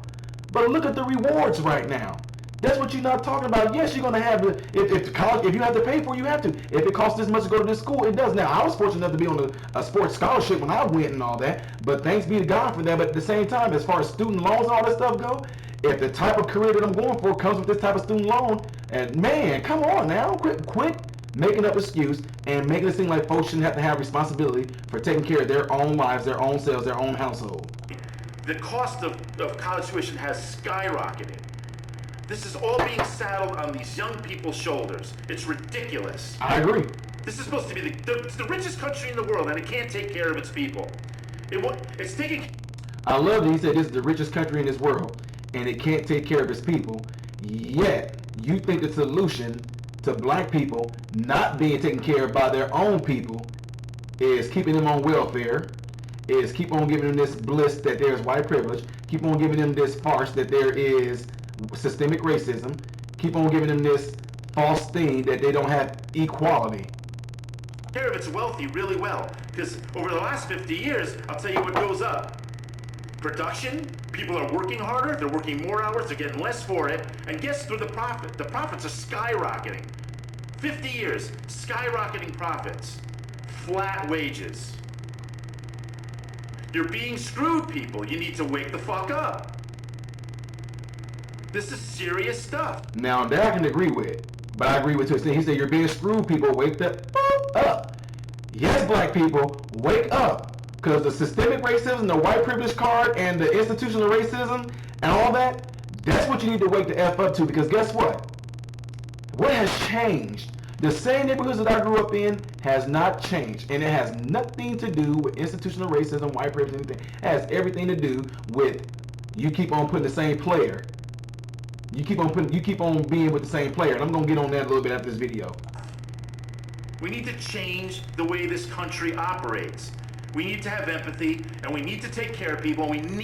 But look at the rewards right now. That's what you're not talking about. Yes, you're going to have, if you have to pay for it, you have to. If it costs this much to go to this school, it does. Now, I was fortunate enough to be on a sports scholarship when I went and all that, but thanks be to God for that. But at the same time, as far as student loans and all that stuff go, if the type of career that I'm going for comes with this type of student loan, and man, come on now, quit making up excuse and making it seem like folks shouldn't have to have responsibility for taking care of their own lives, their own selves, their own household. The cost of college tuition has skyrocketed. This is all being saddled on these young people's shoulders. It's ridiculous. I agree. This is supposed to be the richest country in the world, and it can't take care of its people. It's taking... I love that he said this is the richest country in this world, and it can't take care of its people. Yet, you think the solution to black people not being taken care of by their own people is keeping them on welfare, is keep on giving them this bliss that there's white privilege, keep on giving them this farce that there is systemic racism, keep on giving them this false thing that they don't have equality. Care of its wealthy really well, because over the last 50 years, I'll tell you what goes up. Production, people are working harder, they're working more hours, they're getting less for it, and guess through the profit. The profits are skyrocketing. 50 years, skyrocketing profits. Flat wages. You're being screwed, people. You need to wake the fuck up. This is serious stuff. Now, that I can agree with, but I agree with to a extent. He said, you're being screwed, people. Wake the fuck up. Yes, black people, wake up. Because the systemic racism, the white privilege card, and the institutional racism, and all that, that's what you need to wake the F up to. Because guess what? What has changed? The same neighborhoods that I grew up in has not changed. And it has nothing to do with institutional racism, white privilege, anything. It has everything to do with you keep on putting the same player. You keep on being with the same player, and I'm gonna get on that a little bit after this video. We need to change the way this country operates. We need to have empathy, and we need to take care of people, and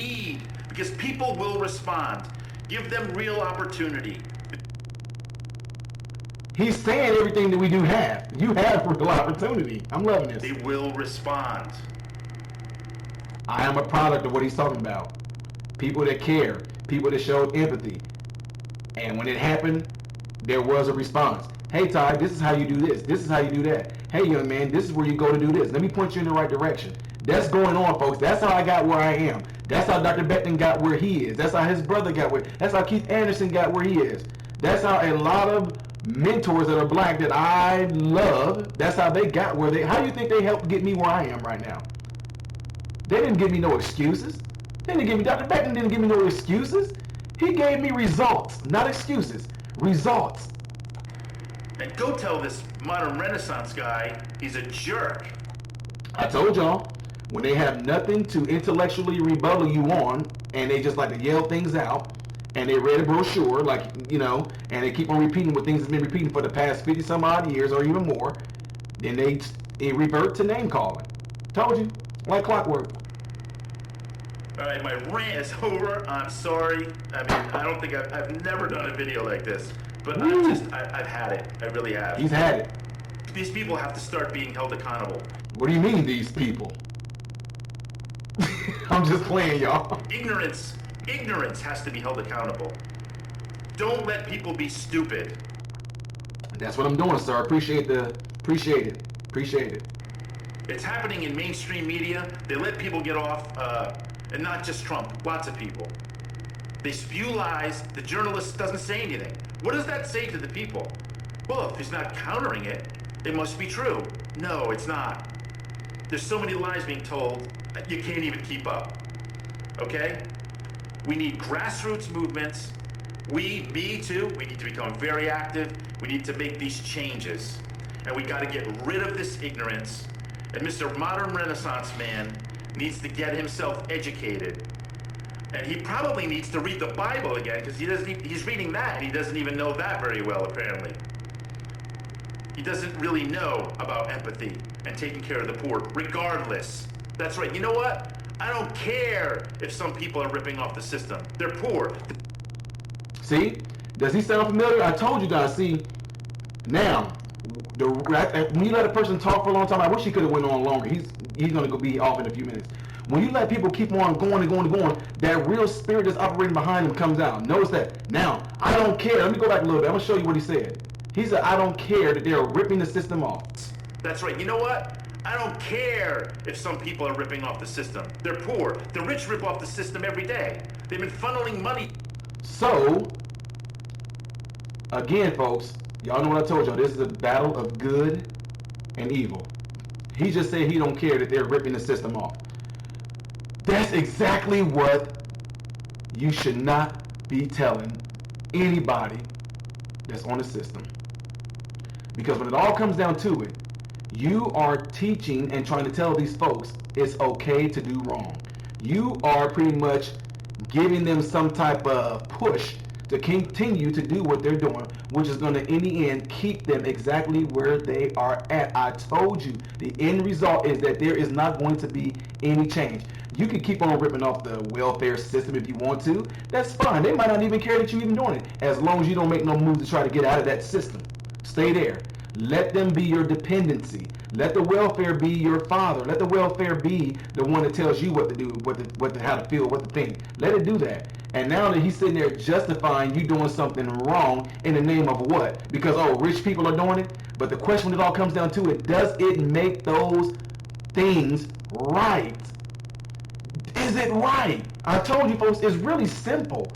because people will respond. Give them real opportunity. He's saying everything that we do have. You have real opportunity. I'm loving this. They will respond. I am a product of what he's talking about. People that care, people that showed empathy. And when it happened, there was a response. Hey, Ty, this is how you do this. This is how you do that. Hey, young man, this is where you go to do this. Let me point you in the right direction. That's going on, folks. That's how I got where I am. That's how Dr. Beckton got where he is. That's how his brother got where. That's how Keith Anderson got where he is. That's how a lot of mentors that are black that I love, that's how they got where they. How do you think they helped get me where I am right now? They didn't give me no excuses. They didn't give me. Dr. Beckton didn't give me no excuses. He gave me results, not excuses. Results. And go tell this modern Renaissance guy he's a jerk. I told y'all, when they have nothing to intellectually rebuttal you on, and they just like to yell things out, and they read a brochure, like, you know, and they keep on repeating what things have been repeating for the past 50 some odd years or even more, then they revert to name calling. Told you, like clockwork. All right, my rant is over. I'm sorry. I mean, I don't think I've never done a video like this, but I've had it. I really have. He's had it. These people have to start being held accountable. What do you mean, these people? I'm just playing, y'all. Ignorance has to be held accountable. Don't let people be stupid. That's what I'm doing, sir. Appreciate it. It's happening in mainstream media. They let people get off, and not just Trump, lots of people. They spew lies. The journalist doesn't say anything. What does that say to the people? Well, if he's not countering it, it must be true. No, it's not. There's so many lies being told, you can't even keep up. Okay? We need grassroots movements. Me too, we need to become very active. We need to make these changes. And we gotta get rid of this ignorance. And Mr. Modern Renaissance Man needs to get himself educated. And he probably needs to read the Bible again, because he's reading that and he doesn't even know that very well, apparently. He doesn't really know about empathy and taking care of the poor, regardless. That's right, you know what? I don't care if some people are ripping off the system. They're poor. See? Does he sound familiar? I told you guys, see, now, when you let a person talk for a long time, I wish he could have went on longer. He's going to be off in a few minutes. When you let people keep on going and going and going, that real spirit that's operating behind them comes out. Notice that. Now, I don't care. Let me go back a little bit. I'm going to show you what he said. He said, I don't care that they're ripping the system off. That's right. You know what? I don't care if some people are ripping off the system. They're poor. The rich rip off the system every day. They've been funneling money. So, again, folks, y'all know what I told y'all. This is a battle of good and evil. He just said he don't care that they're ripping the system off. That's exactly what you should not be telling anybody that's on the system. Because when it all comes down to it, you are teaching and trying to tell these folks it's okay to do wrong. You are pretty much giving them some type of push to continue to do what they're doing, which is going to, in the end, keep them exactly where they are at. I told you, the end result is that there is not going to be any change. You can keep on ripping off the welfare system if you want to. That's fine. They might not even care that you're even doing it, as long as you don't make no moves to try to get out of that system. Stay there. Let them be your dependency. Let the welfare be your father. Let the welfare be the one that tells you what to do, how to feel, what to think. Let it do that. And now that he's sitting there justifying you doing something wrong in the name of what? Because, oh, rich people are doing it? But the question when it all comes down to it, does it make those things right? Is it right? I told you folks, it's really simple.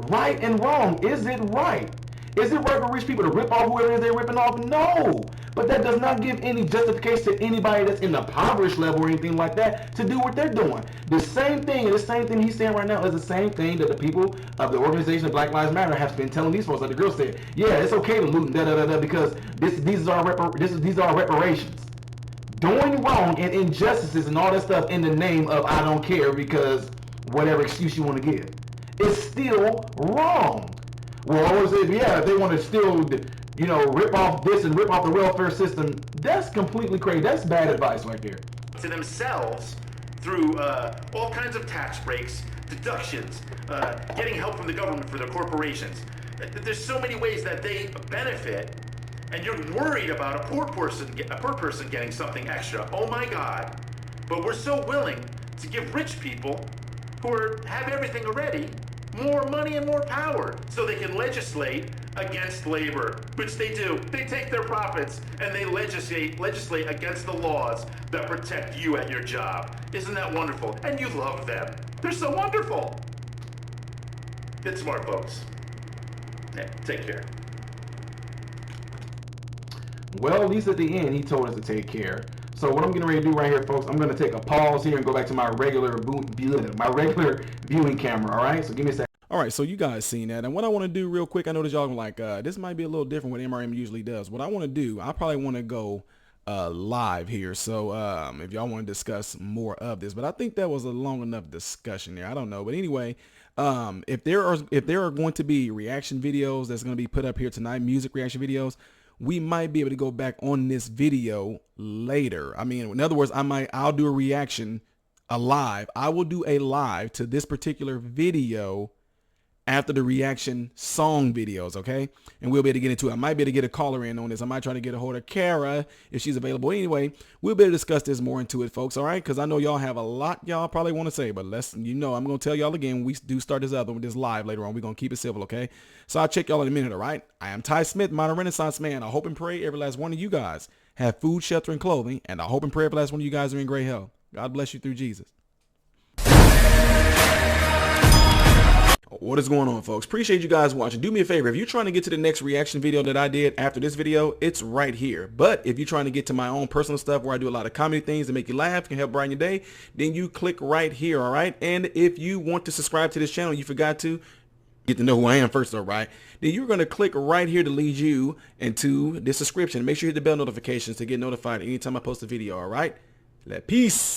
Right and wrong. Is it right? Is it right for rich people to rip off whoever it is they're ripping off? No. But that does not give any justification to anybody that's in the impoverished level or anything like that to do what they're doing. The same thing he's saying right now is the same thing that the people of the organization of Black Lives Matter have been telling these folks, like the girl said. Yeah, it's okay to loot and because these are reparations. Doing wrong and injustices and all that stuff in the name of I don't care because whatever excuse you want to give. It's still wrong. Well, I was saying, yeah, if they want to still, you know, rip off this and rip off the welfare system, that's completely crazy. That's bad advice right there. To themselves through all kinds of tax breaks, deductions, getting help from the government for their corporations. There's so many ways that they benefit, and you're worried about a poor person getting something extra. Oh my God! But we're so willing to give rich people who have everything already more money and more power so they can legislate against labor, which they do. They take their profits and they legislate against the laws that protect you at your job. Isn't that wonderful? And you love them. They're so wonderful. Get smart, folks. Yeah, take care. Well, at least at the end, he told us to take care. So what I'm getting ready to do right here, folks, I'm going to take a pause here and go back to my regular viewing camera, all right? So give me a second. All right, so you guys seen that, and what I want to do real quick, I noticed y'all like, this might be a little different what MRM usually does. What I want to do, I probably want to go live here, so if y'all want to discuss more of this, but I think that was a long enough discussion there. I don't know, but anyway, if there are going to be reaction videos that's going to be put up here tonight, music reaction videos, we might be able to go back on this video later. I mean, in other words, I'll do a reaction, a live. I will do a live to this particular video after the reaction song videos, okay? And we'll be able to get into it. I might be able to get a caller in on this. I might try to get a hold of Kara if she's available. Anyway, we'll be able to discuss this more into it, folks, all right? Because I know y'all have a lot y'all probably want to say, but I'm going to tell y'all again, we do start this other with this live later on. We're going to keep it civil, okay? So I'll check y'all in a minute, all right? I am Ty Smith, modern Renaissance man. I hope and pray every last one of you guys have food, shelter, and clothing, and I hope and pray every last one of you guys are in great health. God bless you through Jesus. What is going on, folks? Appreciate you guys watching. Do me a favor, if you're trying to get to the next reaction video that I did after this video, it's right here. But if you're trying to get to my own personal stuff where I do a lot of comedy things that make you laugh, can help brighten your day, then you click right here, all right? And if you want to subscribe to this channel, you forgot to get to know who I am first, all right? Then you're going to click right here to lead you into this subscription. Make sure you hit the bell notifications to get notified anytime I post a video, all right? Peace.